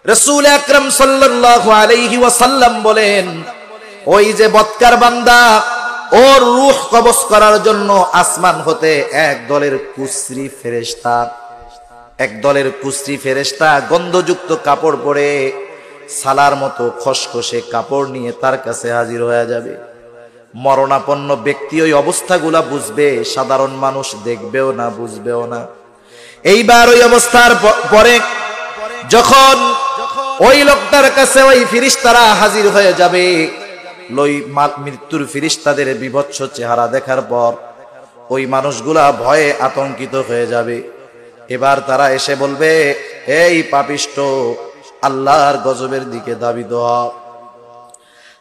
রাসূল আকরাম সাল্লাল্লাহু আলাইহি ওয়াসাল্লাম বলেন, ওই যে বদকার বান্দা, ওর রূহ কবজ করার জন্য আসমান হতে একদলের কুশ্রী ফেরেশতা গন্ধযুক্ত কাপড় পরে সালার মতো খসখসে কাপড় নিয়ে তার কাছে হাজির হয়ে যাবে। মরণাপন্ন ব্যক্তি ওই অবস্থাগুলা বুঝবে, সাধারণ মানুষ দেখবেও না, বুঝবেও না। এইবার ওই অবস্থার পরে যখন ওই লোকটার কাছে ওই ফেরেশতারা হাজির হয়ে যাবে, মৃত্যুর ফেরেশতাদের বিভৎস চেহারা দেখার পর ওই মানুষগুলা ভয়ে আতঙ্কিত হয়ে যাবে। এবার তারা এসে বলবে, এই পাপিষ্ঠ, আল্লাহর গজবের দিকে ধাবিত হও,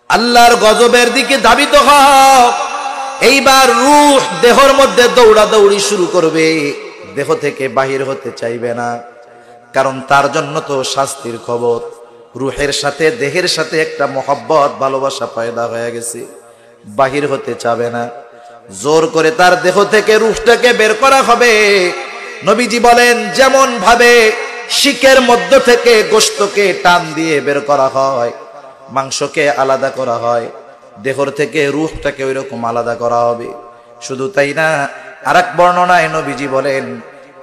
আল্লাহর গজবের দিকে ধাবিত হও। এইবার রূহ দেহর মধ্যে দৌড়াদৌড়ি শুরু করবে, দেহ থেকে বাহির হতে চাইবে না, কারণ তার জন্য তো শাস্তির খবর। রূহের সাথে দেহের সাথে একটা মহব্বত, ভালোবাসা পয়দা হয়ে গেছে, বাহির হতে চাবে না। জোর করে তার দেহ থেকে রূহটাকে বের করা হবে। নবীজি বলেন, যেমন ভাবে শিকের মধ্য থেকে গোশতকে টান দিয়ে বের করা হয়, মাংসকে আলাদা করা হয়, দেহর থেকে রূহটাকে ওইরকম আলাদা করা হবে। শুধু তাই না, আরেক বর্ণনায় নবীজি বলেন,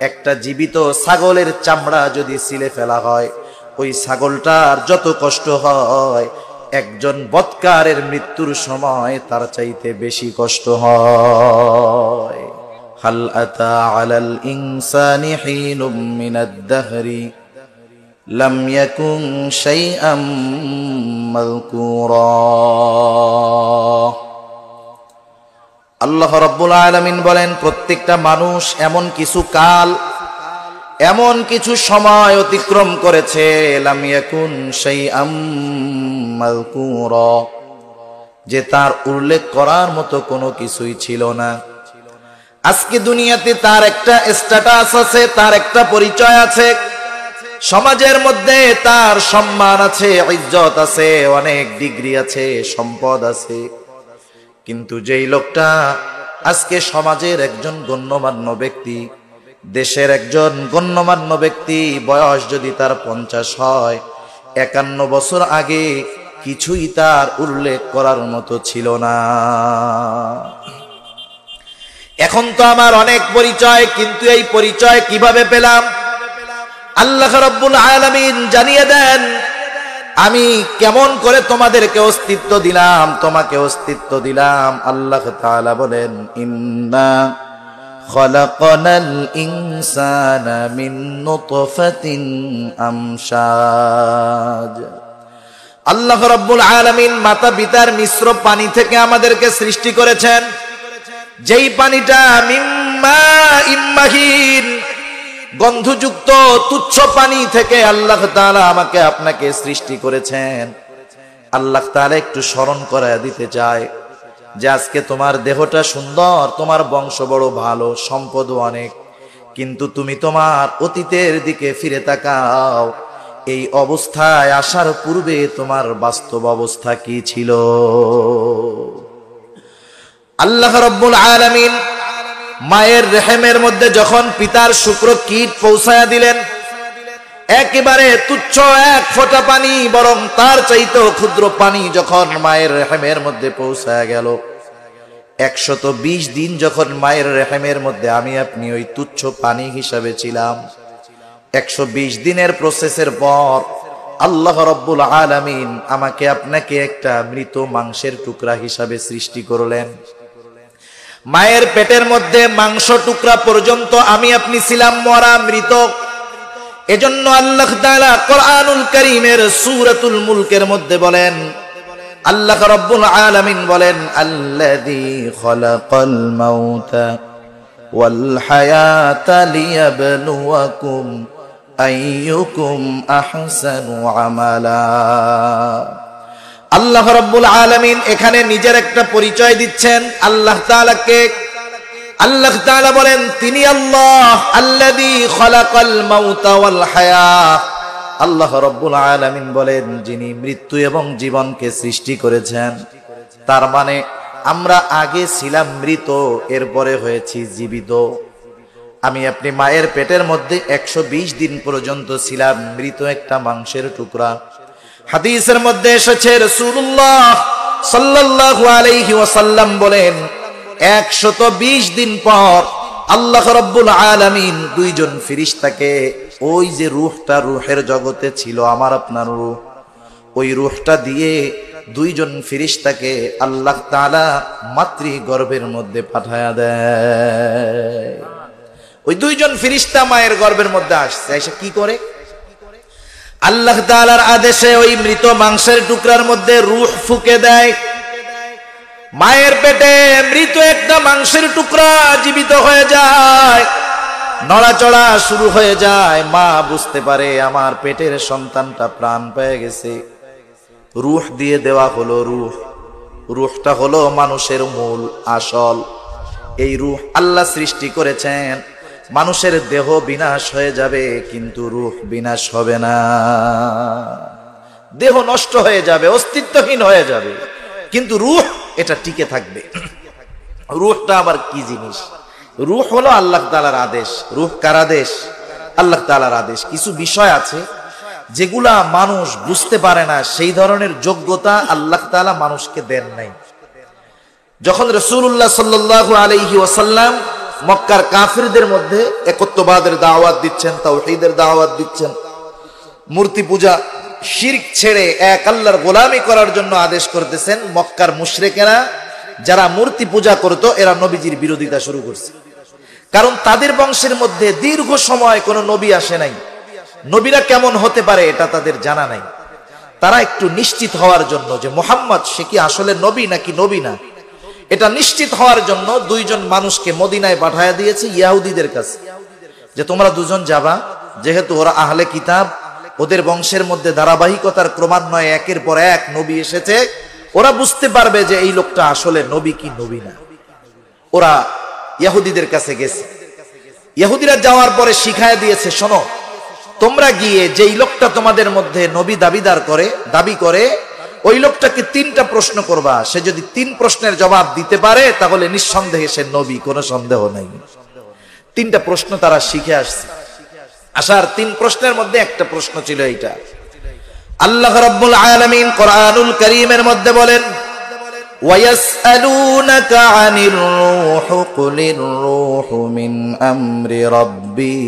একটা জীবিত ছাগলের চামড়া যদি ছিলে ফেলা হয়, ওই ছাগলটার যত কষ্ট হয়, একজন বদকারের মৃত্যুর সময় তার চাইতে বেশি কষ্ট হয়। হাল আতা আলাল ইনসানি হিনুম মিনাদ দাহরি লাম ইয়াকুন শাইআম মাযকুরা। আল্লাহ রাব্বুল আলামিন বলেন, প্রত্যেকটা মানুষ এমন কিছু কাল, এমন কিছু সময় অতিক্রম করেছে, লাম ইয়াকুন শাইআম মাযকুরা, যে তার উল্লেখ করার মতো কোনো কিছুই ছিল না। আজকে দুনিয়াতে তার একটা স্ট্যাটাস আছে, তার একটা পরিচয় আছে, সমাজের মধ্যে তার সম্মান আছে, ইজ্জত আছে, অনেক ডিগ্রি আছে, সম্পদ আছে। কিন্তু যেই লোকটা আজকে সমাজের একজন গণ্যমান্য ব্যক্তি, দেশের একজন গণ্যমান্য ব্যক্তি, বয়স যদি তার 50 হয়, 51 বছর আগে কিছুই তার উল্লেখ করার মতো ছিল না। এখন তো আমার অনেক পরিচয়, কিন্তু এই পরিচয় কিভাবে পেলাম? আল্লাহ রাব্বুল আলামিন জানিয়ে দেন, আমি কেমন করে তোমাদেরকে অস্তিত্ব দিলাম, তোমাকে অস্তিত্ব দিলাম। আল্লাহ তাআলা বলেন, ইন্না খালাকনাল ইনসানা মিন নুতফাতিন আমশাজ। আল্লাহ রাব্বুল আলামিন মাতা পিতার মিশ্র পানি থেকে আমাদেরকে সৃষ্টি করেছেন, যেই পানিটা মিম্মা ইম্মাহিন, গন্ধযুক্ত তুচ্ছ পানি থেকে আল্লাহ তাআলা আমাকে আপনাকে সৃষ্টি করেছেন। আল্লাহ তাআলা একটু স্মরণ করায় দিতে চায় যে আজকে তোমার দেহটা সুন্দর, তোমার বংশ বড় ভালো, সম্পদও অনেক, কিন্তু তুমি তোমার অতীতের দিকে ফিরে তাকাও, এই অবস্থায় আসার পূর্বে তোমার বাস্তব অবস্থা কি ছিল? আল্লাহ রাব্বুল আলামিন মায়ের রেহেমের মধ্যে যখন পিতার শুক্র কীট পৌঁছায়া দিলেন, একেবারে তুচ্ছ এক ফোঁটা পানি, বরং তার চাইতেও ক্ষুদ্র পানি যখন মায়ের রেহেমের মধ্যে পৌঁছায়া গেল, 120 দিন যখন মায়ের রেহেমের মধ্যে আমি আপনি ওই তুচ্ছ পানি হিসাবে ছিলাম, 120 দিনের প্রসেসের পর আল্লাহ রাব্বুল আলামিন আমাকে আপনাকে একটা মৃত মাংসের টুকরা হিসাবে সৃষ্টি করলেন। মায়ের পেটের মধ্যে মাংস টুকরা পর্যন্ত আমি আপনি ছিলাম মরা, মৃত। এজন্য আল্লাহ তাআলা কোরআনুল কারীমের সূরাতুল মুলকের মধ্যে বলেন, আল্লাহ রাব্বুল আলামিন বলেন, আল্লাযী খালাকাল মাউতা ওয়াল হায়াতা লিয়াবলুয়াকুম আইয়ুকুম আহসানু আমালা। আল্লাহ রাব্বুল আলামিন এখানে নিজের একটা পরিচয় দিচ্ছেন আল্লাহ তাআলাকে। আল্লাহ তাআলা বলেন, তিনি আল্লাহ আল্লাযী খালাকাল মাউতা ওয়াল হায়া। আল্লাহ রাব্বুল আলামিন বলেন, যিনি মৃত্যু এবং জীবনকে সৃষ্টি করেছেন। তার মানে আমরা আগে ছিলাম মৃত, এরপরে হয়েছি জীবিত। আমি আপনি মায়ের পেটের মধ্যে 120 দিন পর্যন্ত ছিলাম মৃত একটা মাংসের টুকরা। হাদিসের মধ্যে এসেছে রাসূলুল্লাহ সাল্লাল্লাহু আলাইহি ওয়াসাল্লাম বলেন 120 দিন পর আল্লাহ রাব্বুল আলামিন দুইজন ফেরেশতাকে ওই যে রূহটা রূহের জগতে ছিল আমার আপনার রূহ, ওই রূহটা দিয়ে দুইজন ফেরেশতাকে আল্লাহ তাআলা মাতৃ গর্ভের মধ্যে পাঠায়া দেয়। ওই দুইজন ফেরেশতা মায়ের গর্ভের মধ্যে আসছে, এসে কি করে? আল্লাহ তাআলার আদেশে ওই মৃত মাংসের টুকরার মধ্যে রূহ ফুঁকে দেয়। মায়ের পেটে মৃত একটা মাংসের টুকরা জীবিত হয়ে যায়, নড়াচড়া শুরু হয়ে যায়। মা বুঝতে পারে আমার পেটের সন্তানটা প্রাণ পেয়ে গেছে। রূহ দিয়ে দেওয়া হলো রূহ। রূহটা হলো মানুষের মূল আসল। এই রূহ আল্লাহ সৃষ্টি করেছেন। মানুষের দেহ বিনাশ হয়ে যাবে কিন্তু রূহ বিনাশ হবে না। দেহ নষ্ট হয়ে যাবে, অস্তিত্বহীন হয়ে যাবে, কিন্তু রূহ এটা টিকে থাকবে। রূহটা আবার কি জিনিস? রূহ হলো আল্লাহ তাআলার আদেশ। রূহ কার আদেশ? আল্লাহ তাআলার আদেশ। কিছু বিষয় আছে যেগুলা মানুষ বুঝতে পারে না, সেই ধরনের যোগ্যতা আল্লাহ তাআলা মানুষকে দেন নাই। যখন রাসূলুল্লাহ সাল্লাল্লাহু আলাইহি ওয়াসাল্লাম মক্কার কাফিরদের মধ্যে একত্ববাদের দাওয়াত দিচ্ছেন, তাওহীদের দাওয়াত দিচ্ছেন, মূর্তি পূজা শিরক ছেড়ে এক আল্লাহর গোলামি করার জন্য আদেশ করতেছেন, মক্কার মুশরিকেরা যারা মূর্তি পূজা করত এরা নবীজির বিরোধিতা শুরু করছে। কারণ তাদের বংশের মধ্যে দীর্ঘ সময় কোনো নবী আসে নাই, নবীরা কেমন হতে পারে এটা তাদের জানা নাই। তারা একটু নিশ্চিত হওয়ার জন্য যে মুহাম্মদ সে কি আসলে নবী নাকি নবী না, এটা নিশ্চিত হওয়ার জন্য দুইজন মানুষকে মদিনায় পাঠায়া দিয়েছে ইহুদিদের কাছে, যে তোমরা দুজন যাবা, যেহেতু ওরা আহলে কিতাব, ওদের বংশের মধ্যে ধারাবাহিকতার ক্রমান্বয়ে একের পর এক নবী এসেছে, ওরা বুঝতে পারবে যে এই লোকটা আসলে নবী কি নবী না। ওরা ইহুদিদের কাছে গেছে। ইহুদিরা যাওয়ার পরে শিখায় দিয়েছে, শোনো তোমরা গিয়ে যেই লোকটা তোমাদের মধ্যে নবী দাবি করে ওই লোকটাকে 3টা প্রশ্ন করবা। সে যদি 3 প্রশ্নের জবাব দিতে পারে তাহলে নিঃসন্দেহে সে নবী, কোনো সন্দেহ নাই। 3টা প্রশ্ন তারা শিখে আসছে। আসার 3 প্রশ্নের মধ্যে একটা প্রশ্ন ছিল এইটা। আল্লাহ রাব্বুল আলামিন কোরআনুল কারীমের মধ্যে বলেন, ওয়ায়াসআলুনাকা আনির রূহ কুলির রূহু মিন আমরি রাব্বি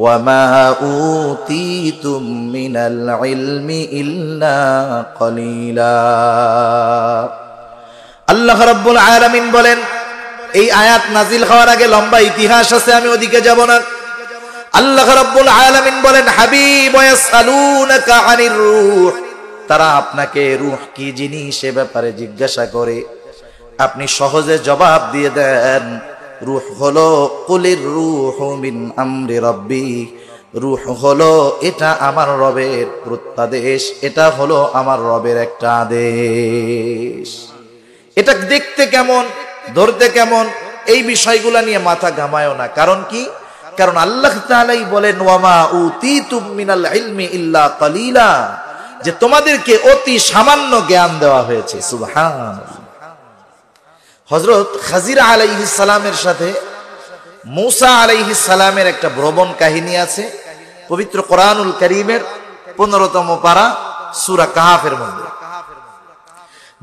ওয়ামা উতীতুম মিনাল ইলমি ইল্লা কলিলা। আল্লাহ রাব্বুল আলামিন বলেন, এই আয়াত নাজিল হওয়ার আগে লম্বা ইতিহাস আছে, আমি ওদিকে যাব না। আল্লাহ রাব্বুল আলামিন বলেন, হাবিব ওয়ায়াসআলুনাকা আনির রূহ, তারা আপনাকে রূহ কি জিনিস সে ব্যাপারে জিজ্ঞাসা করে, আপনি সহজে জবাব দিয়ে দেন, রূহ হলো কুলির রূহু মিন আমরি রাব্বি, রূহ হলো এটা আমার রবের প্রত্যাদেশ, এটা হলো আমার রবের একটা আদেশ। এটা দেখতে কেমন, ধরতে কেমন, এই বিষয়গুলা নিয়ে মাথা ঘামায়ও না। কারণ কি? কারণ আল্লাহ তাআলাই বলেন, ওয়ামা উতীতুম মিনাল ইলমি ইল্লা কলিলা, যে তোমাদেরকে অতি সামান্য জ্ঞান দেওয়া হয়েছে। সুবহানাল্লাহ। হযরত খাজির আলাইহিস সালামের সাথে মূসা আলাইহিস সালামের একটা ভ্রমণ কাহিনী আছে পবিত্র কোরআনুল কারীমের 15তম পারা সূরা কাহাফের মধ্যে।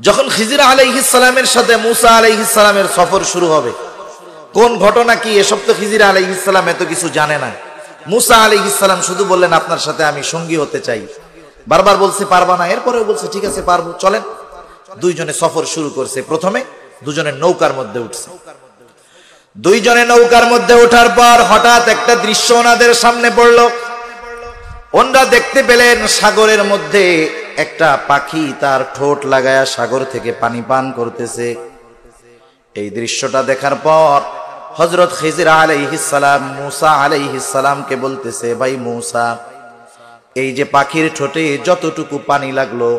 যখন খিজির আলাইহিস সালামের সাথে মূসা আলাইহিস সালামের সফর শুরু হবে, কোন ঘটনা কি এসব তো খিজির আলাইহিস সালাম এত কিছু জানে না। মূসা আলাইহিস সালাম শুধু বললেন, আপনার সাথে আমি সঙ্গী হতে চাই। বারবার বলছে পারবা না, এরপরেও বলছে ঠিক আছে পারবো, চলেন। দুইজনে সফর শুরু করছে। প্রথমে দুজনের নৌকার মধ্যে উঠছে। দুইজনে নৌকার মধ্যে ওঠার পর হঠাৎ একটা দৃশ্য ওনাদের সামনে পড়লো। ওনারা দেখতে পেলেন সাগরের মধ্যে একটা পাখি তার ঠোঁট লাগায়া সাগর থেকে পানি পান করতেছে। এই দৃশ্যটা দেখার পর হযরত খিজির আলাইহিস সালাম মূসা আলাইহিস সালামকে বলতেছে, ভাই মূসা, এই যে পাখির ঠোঁটে যতটুকু পানি লাগলো,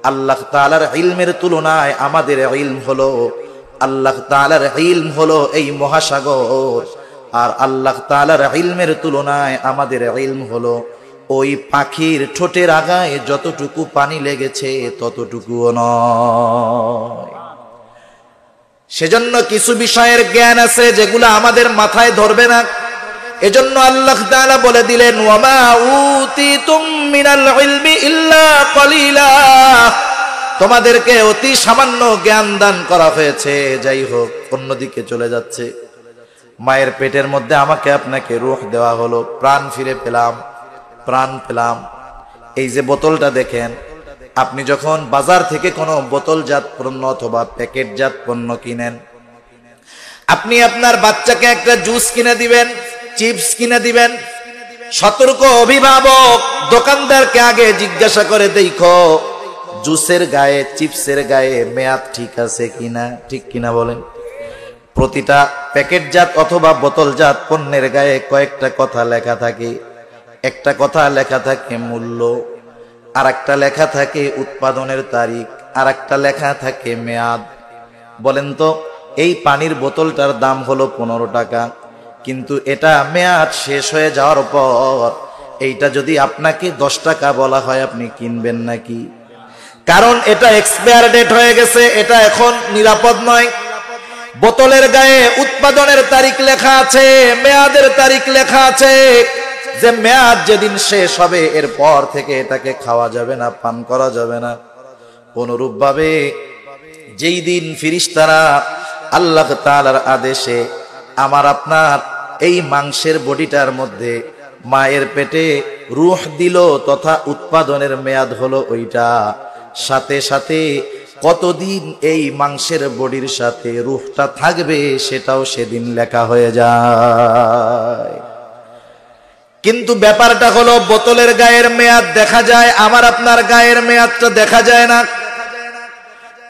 আল্লাহ তাআলার ইলমের তুলনায় আমাদের ইলম হলো, আল্লাহ তাআলার ইলম হলো এই মহাসাগর, আর আল্লাহ তাআলার ইলমের তুলনায় আমাদের ইলম হলো ওই পাখির ঠোঁটের আগায় যতটুকু পানি লেগেছে ততটুকুও নয়। সেজন্য কিছু বিষয়ের জ্ঞান আছে যেগুলো আমাদের মাথায় ধরবে না। এজন্য আল্লাহ তাআলা বলে দিলেন, ওয়ামা উতিতুম মিনাল ইলমি ইল্লা কলিলা, তোমাদেরকে অতি সামান্য জ্ঞান দান করা হয়েছে। যাই হোক, অন্যদিকে চলে যাচ্ছে। মায়ের পেটের মধ্যে আমাকে আপনাকে রূহ দেওয়া হলো, প্রাণ ফিরে পেলাম, প্রাণ পেলাম। এই যে বোতলটা দেখেন, আপনি যখন বাজার থেকে কোনো বোতলজাত পণ্য অথবা প্যাকেটজাত পণ্য কিনেন, আপনি আপনার বাচ্চাকে একটা জুস কিনে দিবেন, চিপস কিনে দিবেন, সতর্ক অভিভাবক দোকানদারকে আগে জিজ্ঞাসা করে দেখো জুসের গায়ে, চিপসের গায়ে মেয়াদ ঠিক আছে কিনা, ঠিক কিনা বলেন। প্রতিটা প্যাকেটজাত অথবা বোতলজাত পণ্যের গায়ে কয়েকটা কথা লেখা থাকে। একটা কথা লেখা থাকে মূল্য, আর একটা লেখা থাকে উৎপাদনের তারিখ, আর একটা লেখা থাকে মেয়াদ। বলেন তো, এই পানির বোতলটার দাম হলো 15 টাকা, কিন্তু এটা মেয়াদ শেষ হয়ে যাওয়ার পর এইটা যদি আপনাকে 10 টাকা বলা হয়, আপনি কিনবেন নাকি? কারণ এটা এক্সপায়ার ডেট হয়ে গেছে, এটা এখন নিরাপদ নয়। বোতলের গায়ে উৎপাদনের তারিখ লেখা আছে, মেয়াদের তারিখ লেখা আছে, যে মেয়াদ যেদিন শেষ হবে এরপর থেকে এটাকে খাওয়া যাবে না, পান করা যাবে না। অনুরূপভাবে যেই দিন ফেরেশতারা আল্লাহ তাআলার আদেশে আমার আপনার এই মাংসের বডিটার মধ্যে মায়ের পেটে রূহ দিল তথা উৎপাদনের মেয়াদ হলো ওইটা, সাথে সাথে কতদিন এই মাংসের বডির সাথে রূহটা থাকবে সেটাও সেদিন লেখা হয়ে যায়। কিন্তু ব্যাপারটা হলো, বোতলের গায়ের মেয়াদ দেখা যায়, আমার আপনার গায়ের মেয়াদটা দেখা যায় না।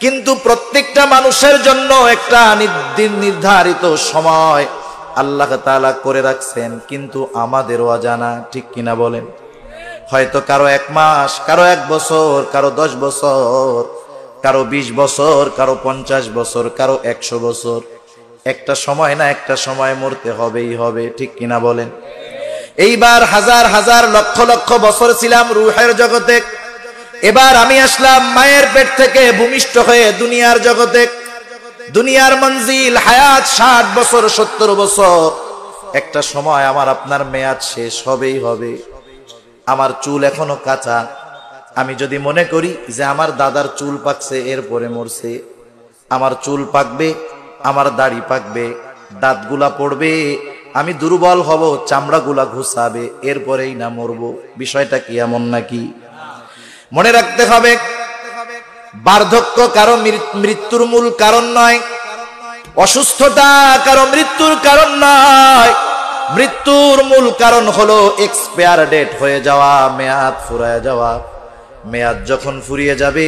কিন্তু প্রত্যেকটা মানুষের জন্য একটা নির্ধারিত সময় আল্লাহ তাআলা করে রাখছেন, কিন্তু আমাদেরও অজানা, ঠিক কিনা বলেন। হয়তো কারো 1 মাস, কারো 1 বছর, কারো 10 বছর, কারো 20 বছর, কারো 50 বছর, কারো 100 বছর। একটা সময় না একটা সময় মরতে হবেই হবে, ঠিক কিনা বলেন। এইবার হাজার হাজার লক্ষ লক্ষ বছর ছিলাম রূহের জগতে, এবার আমি আসলাম মায়ের পেট থেকে ভূমিষ্ঠ হয়ে দুনিয়ার জগতে। দুনিয়ার মঞ্জিল হায়াত 60 বছর, 70 বছর। একটা সময় আমার আপনার মেয়াদ শেষ হবেই হবে। আমার চুল এখনো কাঁচা, আমি যদি মনে করি যে আমার দাদার চুল পাকছে এরপরে মরছে, আমার চুল পাকবে, আমার দাড়ি পাকবে, দাঁতগুলা পড়বে, আমি দুর্বল হব, চামড়াগুলা ঘুষাবে, এরপরেই না মরবো। বিষয়টা কি এমন নাকি? মনে রাখতে হবে, বার্ধক্য কারো মৃত্যুর মূল কারণ নয়, অসুস্থতা কারো মৃত্যুর কারণ নয়। মৃত্যুর মূল কারণ হলো এক্সপায়ার ডেট হয়ে যাওয়া, মেয়াদ ফুরিয়ে যাওয়া। মেয়াদ যখন ফুরিয়ে যাবে,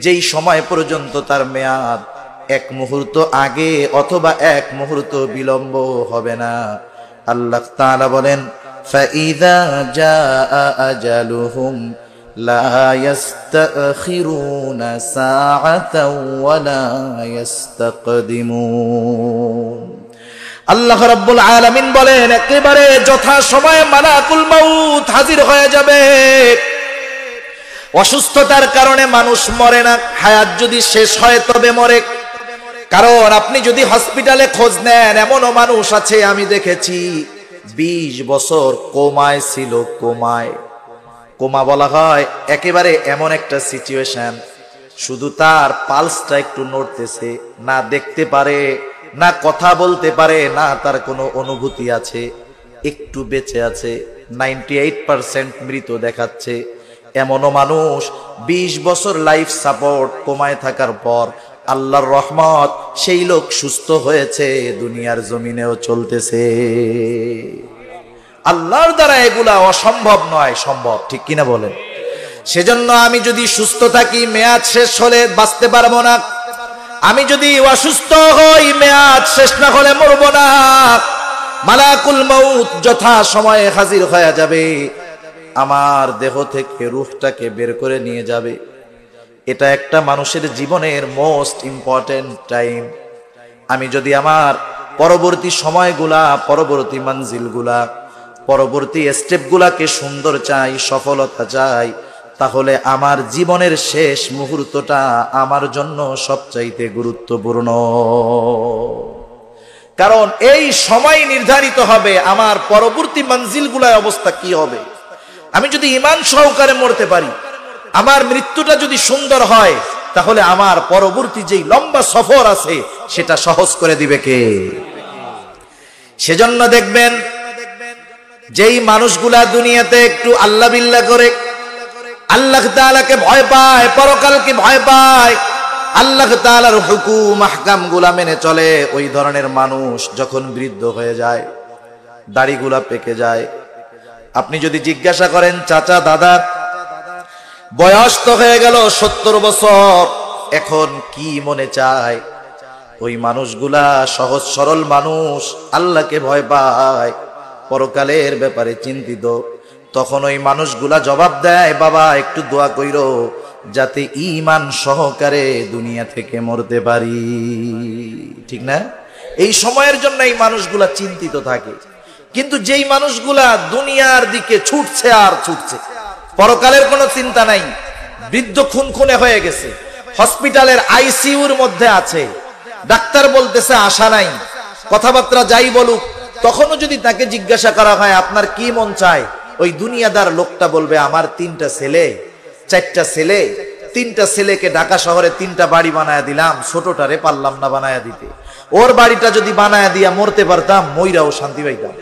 যেই সময় পর্যন্ত তার মেয়াদ 1 মুহূর্ত আগে অথবা 1 মুহূর্ত বিলম্ব হবে না, আল্লাহ তাআলা বলেন, ফাইযা জাআ আজালুহুম লা ইস্তাখিরুনা সাআতাও ওয়া লা ইস্তাকদিমুন। আল্লাহ রাব্বুল আলামিন বলেন, একেবারে যথা সময়ে মালাকুল মাউত হাজির হয়ে যাবে। অসুস্থতার কারণে মানুষ মরে না, হায়াত যদি শেষ হয় তবে মরে। কারণ আপনি যদি হসপিটালে খোঁজ নেন, এমনও মানুষ আছে আমি দেখেছি 20 বছর কোমায় ছিল। কোমা বলা হয় একেবারে এমন একটা সিচুয়েশন, শুধু তার পালসটা একটু নড়তেছে, না দেখতে পারে, না কথা বলতে পারে, না তার কোনো অনুভূতি আছে, একটু বেঁচে আছে, 98% মৃত দেখাচ্ছে। এমনও মানুষ 20 বছর লাইফ সাপোর্ট কোমায় থাকার পর আল্লাহর রহমত, সেই লোক সুস্থ হয়েছে, দুনিয়ার জমিনেও চলতেছে। আল্লাহর দ্বারা এগুলা অসম্ভব নয়, সম্ভব, ঠিক কিনা বলেন। সেজন্য আমি যদি সুস্থ থাকি, মেয়াদ শেষ হলে বাঁচতে পারবো না। আমি যদি অসুস্থ হই, মেয়াদ শেষ না হলে মরবো না। মালাকুল মাউত যথা সময়ে হাজির হয়ে যাবে, আমার দেহ থেকে রূহটাকে বের করে নিয়ে যাবে। এটা একটা মানুষের জীবনের মোস্ট ইম্পর্টেন্ট টাইম। আমি যদি আমার পরবর্তী সময়গুলা, পরবর্তী মঞ্জিলগুলা, পরবর্তী স্টেপগুলাকে সুন্দর চাই, সফলতা চাই, তাহলে আমার জীবনের শেষ মুহূর্তটা আমার জন্য সবচাইতে গুরুত্বপূর্ণ। কারণ এই সময় নির্ধারিত হবে আমার পরবর্তী মঞ্জিলগুলোর অবস্থা কি হবে। আমি যদি ঈমান সহকারে মরতে পারি, আমার মৃত্যুটা যদি সুন্দর হয়, তাহলে আমার পরবর্তী যেই লম্বা সফর আছে সেটা সহজ করে দিবে কে? সেজন্য দেখবেন যেই মানুষগুলা দুনিয়াতে একটু আল্লাহ বিল্লাহ করে, আল্লাহ তাআলাকে ভয় পায়, পরকালকে ভয় পায়, আল্লাহ তাআলার হুকুম আহকাম গুলা মেনে চলে, ওই ধরনের মানুষ যখন বৃদ্ধ হয়ে যায়, দাড়িগুলা পেকে যায়, আপনি যদি জিজ্ঞাসা করেন চাচা দাদা বয়স তো হয়ে গেল 70 বছর, এখন কি মনে চায়? ওই মানুষগুলা সহজ সরল মানুষ, আল্লাহকে ভয় পায়, পরকালের ব্যাপারে চিন্তিত। তখন ওই মানুষগুলা জবাব দেয়, বাবা একটু দোয়া কইরো যাতে ঈমান সহকারে দুনিয়া থেকে মরতে পারি। ঠিক না? এই সময়ের জন্য এই মানুষগুলা চিন্তিত থাকে। কিন্তু যেই মানুষগুলা দুনিয়ার দিকে ছুটছে আর ছুটছে, পরকালের কোনো চিন্তা নাই, বৃদ্ধ খুনখুনে হয়ে গেছে, হসপিটালের আইসিইউর মধ্যে আছে, ডাক্তার বলতেছে আশা নাই, কথাবার্তা যাই বলুক, তখনও যদি তাকে জিজ্ঞাসা করা হয় আপনার কি মন চায়, ওই দুনিয়াদার লোকটা বলবে আমার 3টা ছেলে, 4টা ছেলে, 3টা ছেলেকে ঢাকা শহরে 3টা বাড়ি বানায় দিলাম, ছোটটারে পারলাম না বানায় দিতে, ওর বাড়িটা যদি বানায় দিয়া মরতে পারতাম মইরাও শান্তি পাইতাম।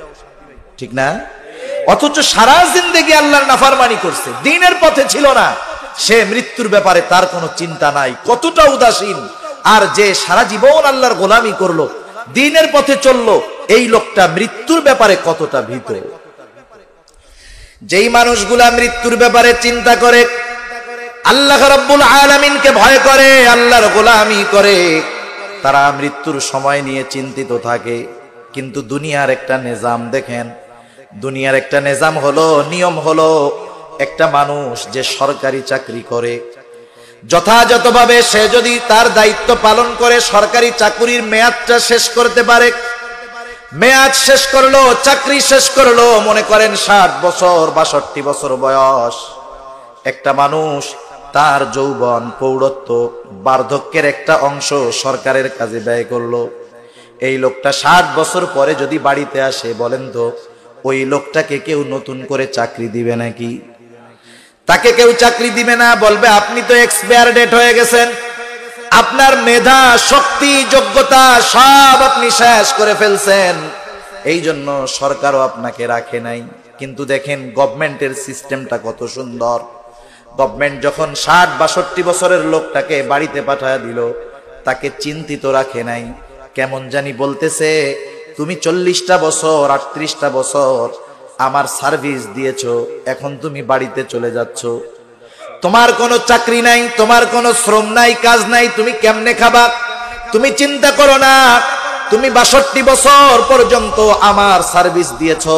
ঠিক না? অথচ সারা জিন্দেগি আল্লাহর নাফরমানি করছে, দ্বীনের পথে ছিল না, সে মৃত্যুর ব্যাপারে তার কোনো চিন্তা নাই, কতটা উদাসীন। আর যে সারা জীবন আল্লাহর গোলামি করলো, দ্বীনের পথে চললো, এই লোকটা মৃত্যুর ব্যাপারে কতটা ভীত। যেই মানুষগুলা মৃত্যুর ব্যাপারে চিন্তা করে, আল্লাহ রাব্বুল আলামিনকে ভয় করে, আল্লাহর গোলামি করে, তারা মৃত্যুর সময় নিয়ে চিন্তিত থাকে। কিন্তু দুনিয়ার একটা নিজাম দেখেন, দুনিয়ার একটা নিজাম হলো, নিয়ম হলো, একটা মানুষ যে সরকারি চাকরি করে, যথাযথভাবে সে যদি তার দায়িত্ব পালন করে, সরকারি চাকরির মেয়াদটা শেষ করতে পারে, মেয়াদ শেষ করলো, চাকরি শেষ করলো, মনে করেন 60 বছর 62 বছর বয়স, একটা মানুষ তার যৌবন, প্রৌঢ়ত্ব, বার্ধক্যের একটা অংশ সরকারের কাজে ব্যয় করলো। এই লোকটা 60 বছর পরে যদি বাড়িতে আসে, বলেন তো ওই লোকটাকে কেউ নতুন করে চাকরি দিবে নাকি? তাকে কেউ চাকরি দিবে না, বলবে আপনি তো এক্সপায়ার ডেট হয়ে গেছেন, আপনার মেধা শক্তি যোগ্যতা সব আপনি শেষ করে ফেলছেন, এই জন্য সরকারও আপনাকে রাখে নাই। কিন্তু দেখেন গভর্নমেন্টের সিস্টেমটা কত সুন্দর। গভর্নমেন্ট যখন 60-62 বছরের লোকটাকে বাড়িতে পাঠায় দিল, তাকে চিন্তিত রাখে নাই, কেমন জানি বলতেছে তুমি 40টা বছর 38টা বছর আমার সার্ভিস দিয়েছো, এখন তুমি বাড়িতে চলে যাচ্ছ, তোমার কোনো চাকরি নাই, তোমার কোনো শ্রম নাই, কাজ নাই, তুমি কেমনে খাবা? তুমি চিন্তা করো না, তুমি 62 বছর পর্যন্ত আমার সার্ভিস দিয়েছো,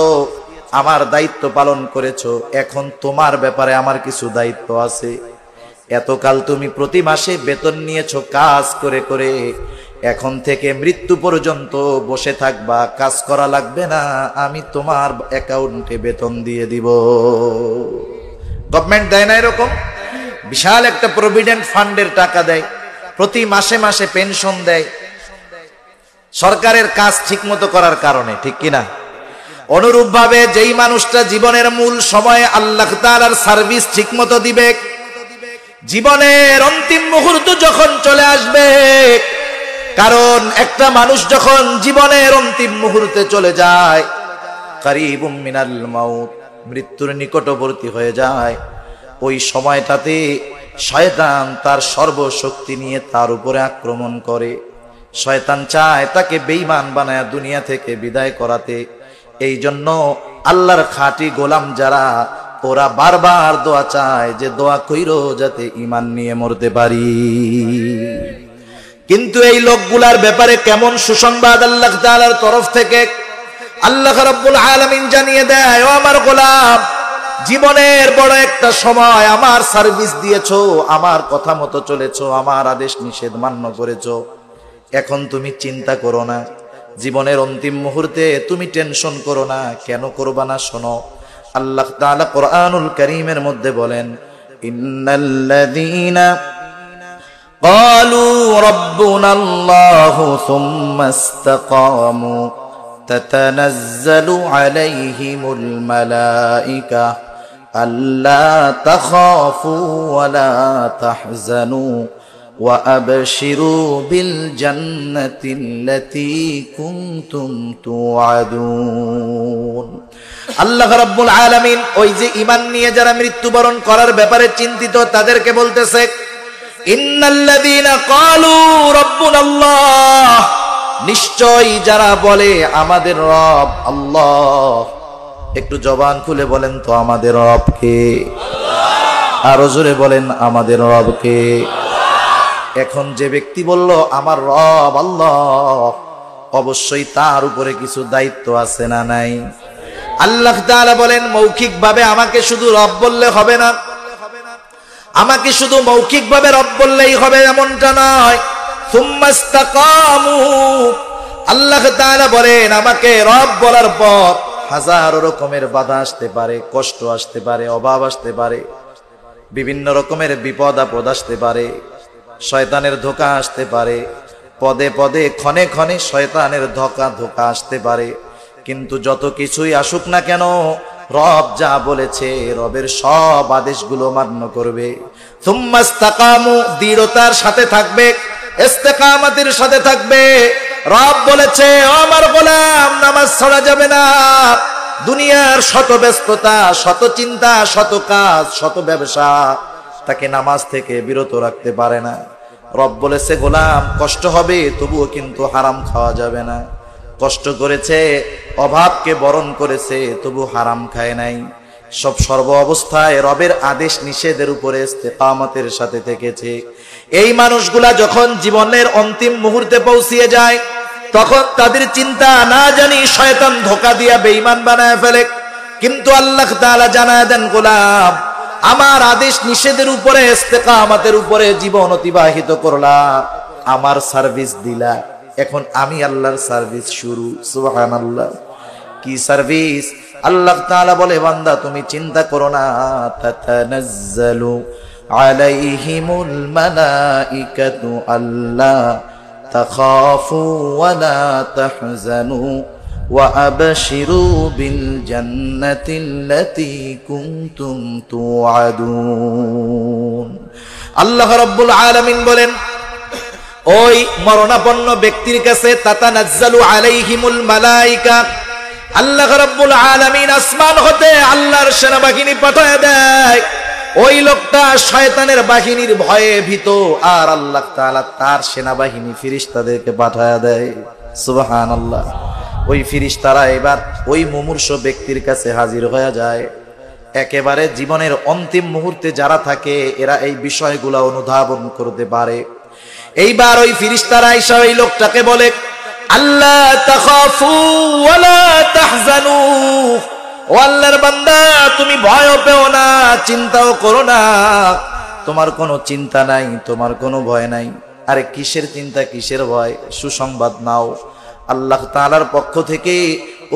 আমার দায়িত্ব পালন করেছো, এখন তোমার ব্যাপারে আমার কিছু দায়িত্ব আছে। এতকাল তুমি প্রতি মাসে বেতন নিয়েছো কাজ করে করে, এখন থেকে মৃত্যু পর্যন্ত বসে থাকবা, কাজ করা লাগবে না, আমি তোমার অ্যাকাউন্টে বেতন দিয়ে দিব। গভর্নমেন্ট দেয় না এরকম? বিশাল একটা প্রভিডেন্ট ফান্ডের টাকা দেয়, প্রতি মাসে মাসে পেনশন দেয়, সরকারের কাজ ঠিক মতো করার কারণে। ঠিক কিনা? অনুরূপ ভাবে যেই মানুষটা জীবনের মূল সময়ে আল্লাহ তাআলার সার্ভিস ঠিক মতো দিবে, জীবনের অন্তিম মুহূর্ত যখন চলে আসবে, কারণ একটা মানুষ যখন জীবনের অন্তিম মুহূর্তে চলে যায়, কারিবুম মিনাল মাউত, মৃত্যুর নিকটবর্তী হয়ে যায়, ওই সময়টাতে শয়তান তার সর্বশক্তি নিয়ে তার উপরে আক্রমণ করে। শয়তান চায় তাকে বেঈমান বানায় দুনিয়া থেকে বিদায় করাতে। এই জন্য আল্লাহর খাঁটি গোলাম যারা, ওরা বারবার দোয়া চায় যে দোয়া কইরো যাতে ঈমান নিয়ে মরতে পারি। কিন্তু এই লোকগুলার ব্যাপারে কেমন সুসংবাদ আল্লাহ তাআলার তরফ থেকে? আল্লাহ রাব্বুল আলামিন জানিয়ে দেয়, ও আমার গোলাম, জীবনের বড় একটা সময় আমার সার্ভিস দিয়েছো, আমার কথা মতো চলেছো, আমার আদেশ নিষেধ মান্য করেছো, এখন তুমি চিন্তা করো না, জীবনের অন্তিম মুহূর্তে তুমি টেনশন করো না। কেন করবা না? শোনো, আল্লাহ তাআলা কোরআনুল কারীমের মধ্যে বলেন, ইন্নাল্লাযীনা قالوا ربنا الله ثم استقاموا تتنزل عليهم الملائكة ألا تخافوا ولا تحزنوا وأبشروا بالجنة التي كنتم توعدون আল্লাহ রাব্বুল আলামিন ওই যে ঈমান নিয়ে যারা মৃত্যুবরণ করার ব্যাপারে চিন্তিত তাদেরকে বলতেছে ইন্নাল্লাযীনা ক্বালু রাব্বুনাল্লাহ, নিশ্চয়ই যারা বলে আমাদের রব আল্লাহ। একটু জবান খুলে বলেন তো আমাদের রব কে? আরো জোরে বলেন আমাদের রব কে? এখন যে ব্যক্তি বলল আমার রব আল্লাহ, অবশ্যই তার উপরে কিছু দায়িত্ব আছে না নাই? আল্লাহ তাআলা বলেন মৌখিকভাবে আমাকে শুধু রব বললে হবে না, আমাকে শুধু মৌখিকভাবে রব বললেই হবে এমনটা নয়। সুম্মাস্তাকামু, আল্লাহ তাআলা বলেন আমাকে রব বলার পর হাজারো রকমের বাধা আসতে পারে, কষ্ট আসতে পারে, অভাব আসতে পারে, বিভিন্ন রকমের বিপদ আপদ আসতে পারে, শয়তানের ধোঁকা আসতে পারে, পদে পদে ক্ষণে ক্ষণে শয়তানের ধোঁকা আসতে পারে। কিন্তু যত কিছুই আসুক না কেন, রব যা বলেছে রবের সব আদেশগুলো মান্য করবে। সুম্মাস্তাকামু, দৃঢ়তার সাথে থাকবে, ইস্তেকামতের সাথে থাকবে। রব বলেছে আমার গোলাম নামাজ ছাড়া যাবে না। দুনিয়ার শত ব্যস্ততা, শত চিন্তা, শত কাজ, শত ব্যবসা তাকে নামাজ থেকে বিরত রাখতে পারে না। রব বলেছে গোলাম কষ্ট হবে, তবুও কিন্তু হারাম খাওয়া যাবে না। কষ্ট করেছে, অভাবকে বরণ করেছে, তবু হারাম খায় নাই। সব সর্ব অবস্থায় রবের আদেশ নিষেধের উপরে ইস্তেকামতের সাথে থেকেছে। এই মানুষগুলা যখন জীবনের অন্তিম মুহূর্তে পৌঁছিয়ে যায়, তখন তাদের চিন্তা না জানি শয়তান ধোঁকা দিয়া বেঈমান বানায় ফেলে। কিন্তু আল্লাহ তাআলা জানায় দেন গোলাম আমার আদেশ নিষেধের উপরে ইস্তেকামতের উপরে জীবন অতিবাহিত করলা, আমার সার্ভিস দিলা, এখন আমি আল্লাহর সার্ভিস শুরু। সুবহানাল্লাহ। কি সার্ভিস? আল্লাহ তাআলা বলে বান্দা তুমি চিন্তা করো না, তাতানাজ্জালু আলাইহিমুল মালাইকাতু আল্লা তাখাফু ওয়া লা তাহজানু ওয়া আবশিরু বিল জান্নাতিল্লাতী কুনতুম তুআদুন। আল্লাহ রাব্বুল আলামিন বলেন ওই মরণাপন্ন ব্যক্তির কাছে তাতানাজ্জালু আলাইহিমুল মালাইকা, আল্লাহ রাব্বুল আলামিন আসমান হতে আল্লাহর সেনাবাহিনী পাঠায় দেয়। ওই লোকটা শয়তানের বাহিনীর ভয়ে ভীত, আর আল্লাহ তাআলা তার সেনাবাহিনী ফেরেশতাদেরকে পাঠায় দেয়। সুবহানাল্লাহ। ওই ফেরেশতারা এবার ওই মুমূর্ষ ব্যক্তির কাছে হাজির হয়ে যায়। একেবারে জীবনের অন্তিম মুহূর্তে যারা থাকে এরা এই বিষয়গুলো অনুধাবন করতে পারে। এইবার ওই ফেরেশতারা এসে ওই লোকটাকে বলে আল্লাহ তাখাফু ওয়া লা তাহজানু, ও আল্লাহর বান্দা তুমি ভয় পেও না, চিন্তাও করো না, তোমার কোনো চিন্তা নাই, তোমার কোনো ভয় নাই। আরে কিসের চিন্তা, কিসের ভয়? সুসংবাদ নাও। আল্লাহ তাআলার পক্ষ থেকে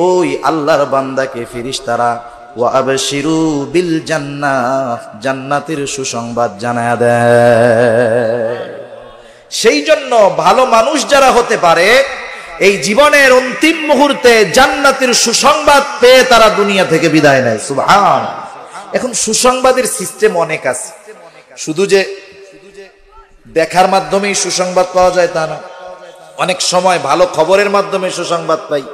ওই আল্লাহর বান্দাকে ফেরেশতারা ওয়া আবশিরু বিল জান্নাহ, জান্নাতের সুসংবাদ জানায়া দেয়। সেই জন্য ভালো মানুষ যারা হতে পারে এই জীবনের অন্তিম মুহূর্তে জান্নাতের সুসংবাদ পেয়ে তারা দুনিয়া থেকে বিদায় নেয়। সুবহান। এখন সুসংবাদের সিস্টেম অনেক আছে, শুধু যে দেখার মাধ্যমেই সুসংবাদ পাওয়া যায় তা না। অনেক সময় ভালো খবরের মাধ্যমে সুসংবাদ পাই,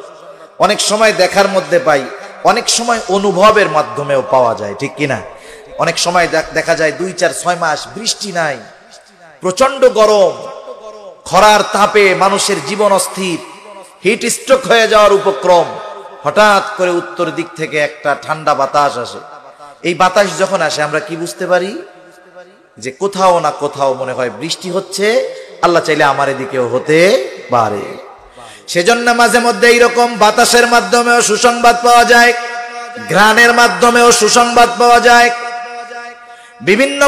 অনেক সময় দেখার মধ্যে পাই, অনেক সময় অনুভবের মাধ্যমেও পাওয়া যায়, ঠিক কিনা? অনেক সময় দেখা যায় 2-4-6 মাস বৃষ্টি নাই, প্রচন্ড গরম, খরার তাপে মানুষের জীবন অস্থির, হিট স্ট্রোক হয়ে যাওয়ার উপক্রম। হঠাৎ করে উত্তর দিক থেকে একটা ঠান্ডা বাতাস আসে। এই বাতাস যখন আসে আমরা কি বুঝতে পারি? যে কোথাও না কোথাও মনে হয় বৃষ্টি হচ্ছে, আল্লাহ চাইলে আমার এদিকেও হতে পারে। সেজন্য মাঝে মধ্যে এইরকম বাতাসের মাধ্যমেও সুসংবাদ পাওয়া যায়, ঘ্রাণের মাধ্যমেও সুসংবাদ পাওয়া যায়, বিভিন্ন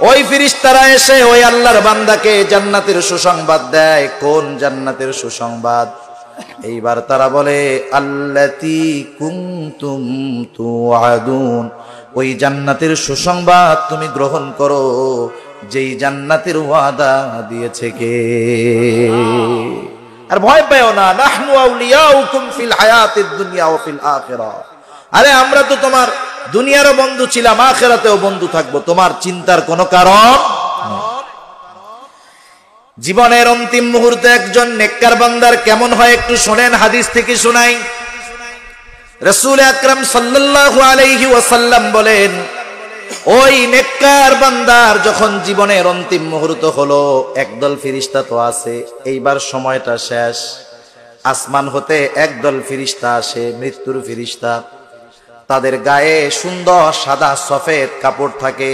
ওই ফেরেশতারা এসে ওই আল্লাহর বান্দাকে জান্নাতের সুসংবাদ দেয়। কোন জান্নাতের সুসংবাদ? এইবার তারা বলে আল্লাতী কুনতুম তুআদুন, ওই জান্নাতের সুসংবাদ তুমি গ্রহণ করো যেই জান্নাতের ওয়াদা দিয়েছে কে। আর ভয় পেও না, নাহনু আউলিয়াউকুম ফিল হায়াতিদ দুনিয়া ওয়া ফিল আখিরাহ। আরে আমরা তো তোমার দুনিয়ারও বন্ধু ছিলাম, আখিরাতেও বন্ধু থাকবো, তোমার চিন্তার কোনো কারণ নেই। জীবনের অন্তিম মুহূর্তে একজন নেককার বান্দার কেমন হয় একটু শোনেন, হাদিস থেকে শোনাই। রাসূল আকরাম সাল্লাল্লাহু আলাইহি ওয়াসাল্লাম বলেন, ওই নেককার বান্দার যখন জীবনের অন্তিম মুহূর্ত হলো, একদল ফেরেশতা তো আছে, এইবার সময়টা শেষ। আসমান হতে একদল ফেরেশতা আসে, মৃত্যুর ফেরেশতা। তাদের গায়ে সুন্দর সাদা সফেদ কাপড় থাকে,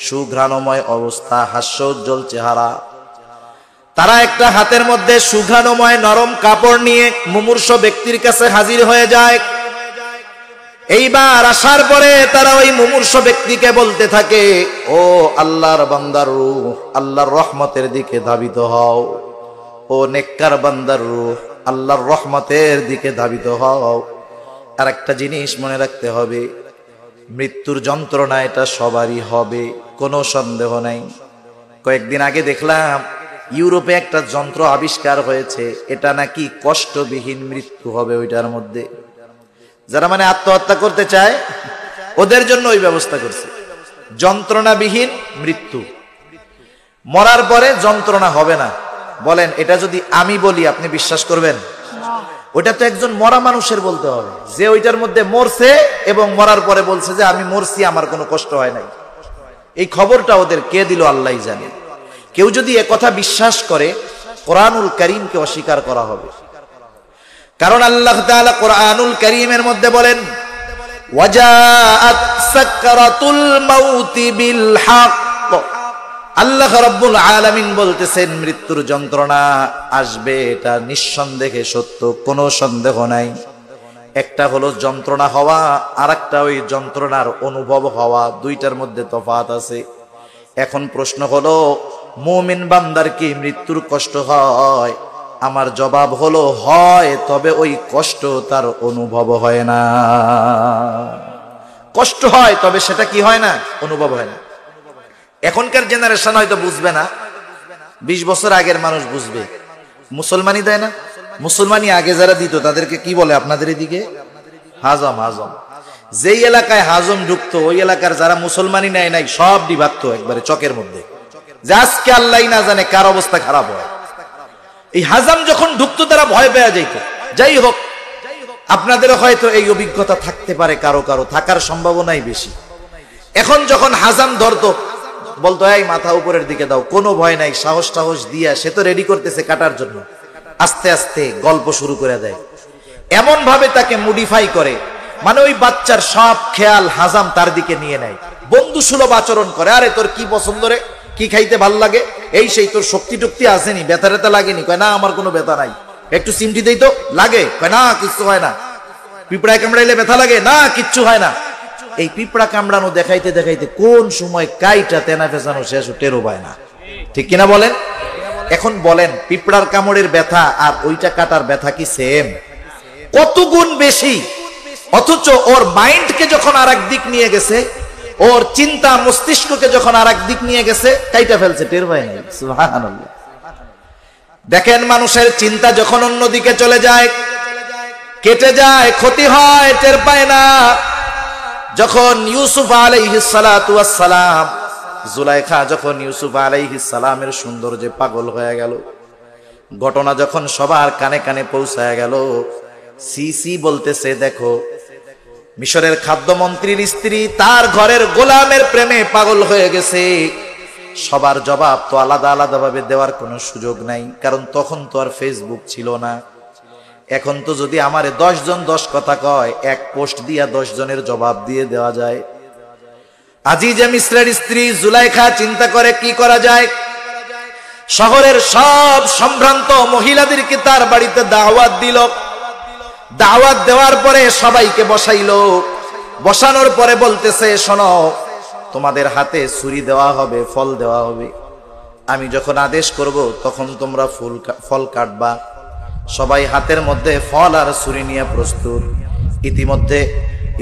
সুঘ্রাণময় অবস্থা, হাস্যোজ্জ্বল চেহারা। তারা একটা হাতের মধ্যে সুঘ্রাণময় নরম কাপড় নিয়ে মুমূর্ষ ব্যক্তির কাছে হাজির হয়ে যায়। এইবার আসার পরে তারা ওই মুমূর্ষ ব্যক্তিকে বলতে থাকে, ও আল্লাহর বান্দার রূহ, আল্লাহর রহমতের দিকে ধাবিত হও। ও নেককার বান্দার রূহ, আল্লাহর রহমতের দিকে ধাবিত হও। আর একটা জিনিস মনে রাখতে হবে, মৃত্যুর যন্ত্রণা এটা সবারই হবে, কোনো সন্দেহ নাই। কয়েকদিন আগে দেখলাম ইউরোপে একটা যন্ত্র আবিষ্কার হয়েছে, এটা নাকি কষ্টবিহীন মৃত্যু হবে ওইটার মধ্যে। যারা মানে আত্মহত্যা করতে চায় ওদের জন্য ওই ব্যবস্থা করছে, যন্ত্রণাবিহীন মৃত্যু। মরার পরে যন্ত্রণা হবে না। বলেন এটা যদি আমি বলি আপনি বিশ্বাস করবেন? ওইটা তো একজন মরা মানুষের বলতে হবে, যে ওইটার মধ্যে মরছে এবং মরার পরে বলছে যে আমি মরছি, আমার কোনো কষ্ট হয় নাই। এই খবরটা ওদের কে দিল আল্লাহই জানে। কেউ যদি একথা বিশ্বাস করে, কোরআনুল কারীমকে অস্বীকার করা হবে। কারণ আল্লাহ তাআলা কোরআনুল কারীমের মধ্যে বলেন, ওয়াজাআত সাকরাতুল মাউতি বিল হক। আল্লাহ রাব্বুল আলামিন বলতেছেন মৃত্যুর যন্ত্রণা আসবে, এটা নিঃসন্দেহে সত্য, কোনো সন্দেহ নাই। একটা হলো যন্ত্রণা হওয়া, আর একটা ওই যন্ত্রণার অনুভব হওয়া, দুইটার মধ্যে তফাৎ আছে। এখন প্রশ্ন হলো, মুমিন বান্দার কি মৃত্যুর কষ্ট হয়? আমার জবাব হলো হয়, তবে ওই কষ্ট তার অনুভব হয় না। কষ্ট হয়, তবে সেটা কি হয় না? অনুভব হয় না। এখনকার জেনারেশন হয়তো বুঝবে না, 20 বছর আগের মানুষ বুঝবে। মুসলমানি দেয় না, মুসলমানি আগে যারা দিত তাদেরকে কি বলে আপনাদের এদিকে? হাজম। হাজম যেই এলাকায় হাজম ঢুকতো ওই এলাকার যারা মুসলমানি নেয় নাই সব ডিভাগতো একবারে চকের মধ্যে, যে আজকে আল্লাহ না জানে কার অবস্থা খারাপ হয়। এই হাজাম যখন ঢুকতো তারা ভয় পেয়ে যাইত। যাই হোক, আপনাদেরও হয়তো এই অভিজ্ঞতা থাকতে পারে, কারো কারো থাকার সম্ভাবনাই বেশি। এখন যখন হাজাম ধরতো বলতো এই মাথা উপরের দিকে দাও, কোনো ভয় নাই, সাহস টাহস দিয়া সে তো রেডি করতেছে কাটার জন্য, আস্তে আস্তে গল্প শুরু করে দেয়। এমন ভাবে তাকে মডিফাই করে, মানে ওই বাচ্চার সব খেয়াল হাজাম তার দিকে নিয়ে নেয়, বন্ধু সুলভ আচরণ করে। আরে তোর কি পছন্দ রে, কি খাইতে ভাল লাগে, এই সেই, তোর শক্তি টক্তি আসেনি, ব্যথা টেথা লাগেনি? কয় না আমার কোনো ব্যথা নাই। একটু চিমটি দেই তো, লাগে? কয় না কিচ্ছু হয় না। পিঁপড়ায় কামড়াইলে ব্যথা লাগে? না কিচ্ছু হয় না। এই পিঁপড়া কামড়ানো দেখাইতে দেখাইতে কোন সময় কাইটা তেনা ফেসানো শেষ টেরও পায় না, ঠিক কিনা বলেন? এখন বলেন পিঁপড়ার কামড়ের ব্যথা আর ওইটা কাটার ব্যথা কি সেম? কত গুণ বেশি। অথচ ওর মাইন্ডকে যখন আর এক দিক নিয়ে গেছে, ওর চিন্তা মস্তিষ্ককে যখন আর এক দিক নিয়ে গেছে, কাইটা ফেলছে, টের পায় নাই। সুবহানাল্লাহ। দেখেন মানুষের চিন্তা যখন অন্যদিকে চলে যায়, কেটে যায়, ক্ষতি হয়, টের পায় না। যখন ইউসুফ আলাইহিস সালাতু ওয়াস সালাম, জুলাইখা যখন ইউসুফ আলাইহিস সালামের সৌন্দর্যে পাগল হয়ে গেল, ঘটনা যখন সবার কানে কানে পৌঁছায় গেল, সিসি বলতেছে দেখো মিশরের খাদ্যমন্ত্রীর স্ত্রী তার ঘরের গোলামের প্রেমে পাগল হয়ে গেছে। সবার জবাব তো আলাদা আলাদা ভাবে দেওয়ার কোনো সুযোগ নাই, কারণ তখন তো আর ফেসবুক ছিল না। এখন তো যদি আমারে 10 জন 10 কথা কয়, এক পোস্ট দিয়া 10 জনের জবাব দিয়ে দেওয়া যায়। আজিজে মিসরের স্ত্রী জুলাইখা চিন্তা করে কি করা যায়। শহরের সব সম্ভ্রান্ত মহিলাদেরকে তার বাড়িতে দাওয়াত দিল। দাওয়াত দেওয়ার পরে সবাইকে বসাইলো। বসানোর পরে বলতেছে শোনো, তোমাদের হাতে ছুরি দেওয়া হবে, ফল দেওয়া হবে। আমি যখন আদেশ করব তখন তোমরা ফল কাটবা। সবাই হাতের মধ্যে ফল আর ছুরি নিয়ে প্রস্তুত। ইতিমধ্যে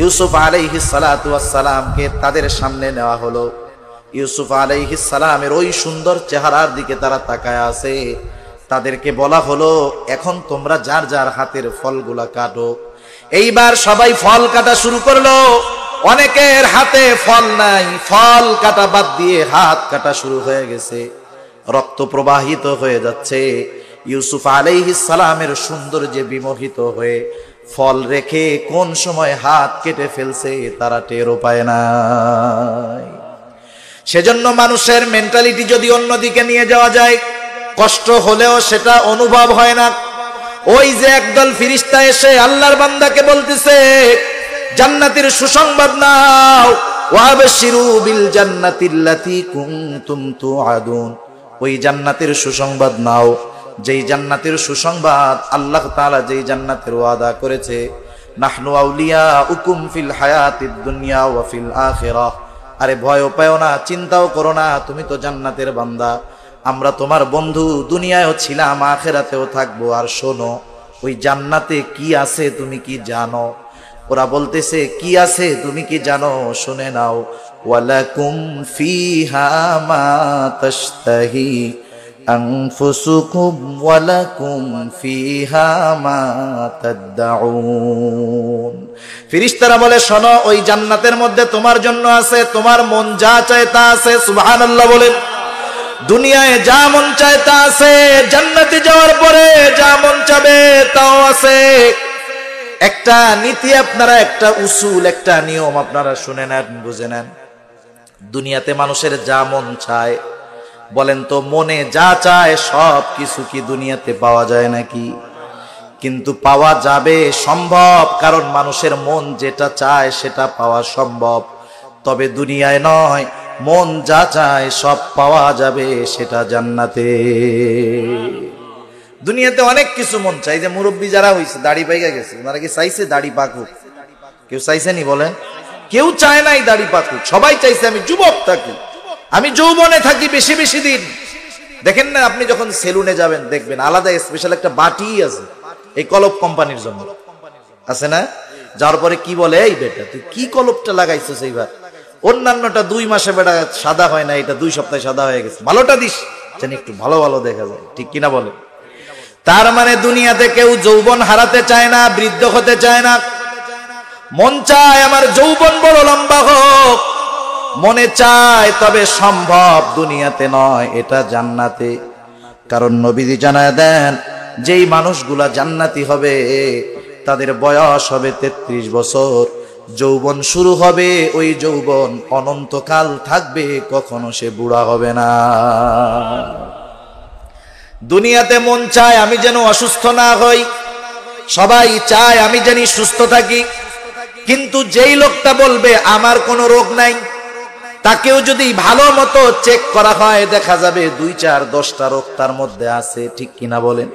ইউসুফ আলাইহিস সালাতু ওয়াস সালামকে তাদের সামনে নেওয়া হলো। ইউসুফ আলাইহিস সালামের ওই সুন্দর চেহারার দিকে তারা তাকায় আছে। তাদেরকে বলা হলো, এখন তোমরা যার যার হাতের ফলগুলা কাটো। এইবার সবাই ফল কাটা শুরু করলো। অনেকের হাতে ফল নাই, ফল কাটা বাদ দিয়ে হাত কাটা শুরু হয়ে গেছে। রক্ত প্রবাহিত হয়ে যাচ্ছে। ইউসুফ আলাইহিস সালামের সৌন্দর্যে বিমোহিত হয়ে ফল রেখে কোন সময় হাত কেটে ফেলছে তারা টেরও পায় না। সেজন্য মানুষের মেন্টালিটি যদি অন্যদিকে নিয়ে যাওয়া যায়, কষ্ট হলেও সেটা অনুভব হয় না। ওই যে একদল ফেরেশতা এসে আল্লাহর বান্দাকে বলতেছে, জান্নাতের সুসংবাদ নাও, ওয়াবশিরু বিল জান্নাতিল্লাতী কুনতুম তুআদুন। ওই জান্নাতের সুসংবাদ নাও, যেই জান্নাতের সুসংবাদ আল্লাহ তাআলা যেই জান্নাতের ওয়াদা করেছে। নাহনু আউলিয়াউকুম ফিল হায়াতিদ দুনিয়া ওয়া ফিল আখিরাহ। আরে ভয় পাও না, চিন্তাও করো না, তুমি তো জান্নাতের বান্দা, আমরা তোমার বন্ধু, দুনিয়ায়ও ছিলাম, আখিরাতেও থাকবো। আর শোনো, ওই জান্নাতে কি আছে তুমি কি জানো? ওরা বলতেছে, কি আছে তুমি কি জানো? শুনে নাও, ওয়ালাকুম ফিহা মা তাশতাহি আনফুসুকুম ওয়ালাকুম ফিহা মা তাদউন। ফেরেশতারা বলে, শোনো, ওই জান্নাতের মধ্যে তোমার জন্য আছে, তোমার মন যা চায় তা আছে। সুবহানাল্লাহ বলেন। দুনিয়ায় যা মন চায় তা আছে, জান্নাতে যাওয়ার পরে যা মন চাবে তাও আছে। একটা নীতি আপনারা, একটা উসুল, একটা নিয়ম আপনারা শুনে নেন, বুঝে নেন। দুনিয়াতে মানুষের যা মন চায়, বলেন তো মনে যা চায় সব কিছু কি দুনিয়াতে পাওয়া যায় নাকি? কিন্তু পাওয়া যাবে, সম্ভব, কারণ মানুষের মন যেটা চায় সেটা পাওয়া সম্ভব। তবে দুনিয়ায় নয়, মন যা চায় সব পাওয়া যাবে, সেটা জান্নাতে। দুনিয়াতে অনেক কিছু মন চাই। যে মুরব্বী যারা হইছে, দাড়ি পাইকা গেছে, ওনারা কি চাইছে দাড়ি পাকুক? কেউ চাইছে নি বলেন? কেউ চায় নাই দাড়ি পাকুক, সবাই চাইছে আমি যুবক থাকি, আমি যৌবনে থাকি বেশি বেশি দিন। দেখেন না, আপনি যখন সেলুনে যাবেন দেখবেন আলাদা স্পেশাল একটা বাটি আছে এই কলপ কোম্পানির জন্য, আছে না? যাওয়ার পরে কি বলে, এই বেটা তুই কি কলপটা লাগাইছিস এইবার? অন্যান্যটা 2 মাসে বেটা সাদা হয় না, এটা 2 সপ্তাহে সাদা হয়ে গেছে, ভালোটা দিস যেন একটু ভালো ভালো দেখা যায়। ঠিক কিনা বলে? তার মানে দুনিয়াতে কেউ যৌবন হারাতে চায় না, বৃদ্ধ হতে চায় না। মন চায় আমার যৌবন বড় লম্বা হোক, মনে চায়, তবে সম্ভব দুনিয়াতে নয়, এটা জান্নাতে। কারণ নবীজি জানায় দেন, যেই মানুষগুলা জান্নাতি হবে তাদের বয়স হবে 33 বছর, যৌবন শুরু হবে, ওই যৌবন অনন্তকাল থাকবে, কখনো সে বুড়া হবে না। দুনিয়াতে মন চায় আমি যেন অসুস্থ না হই, সবাই চায় আমি যেন সুস্থ থাকি। কিন্তু যেই লোকটা বলবে আমার কোনো রোগ নাই, তাকেও যদি ভালো মতো চেক করা হয় দেখা যাবে 2, 4, 10টা রোগ তার মধ্যে আছে। ঠিক কিনা বলেন?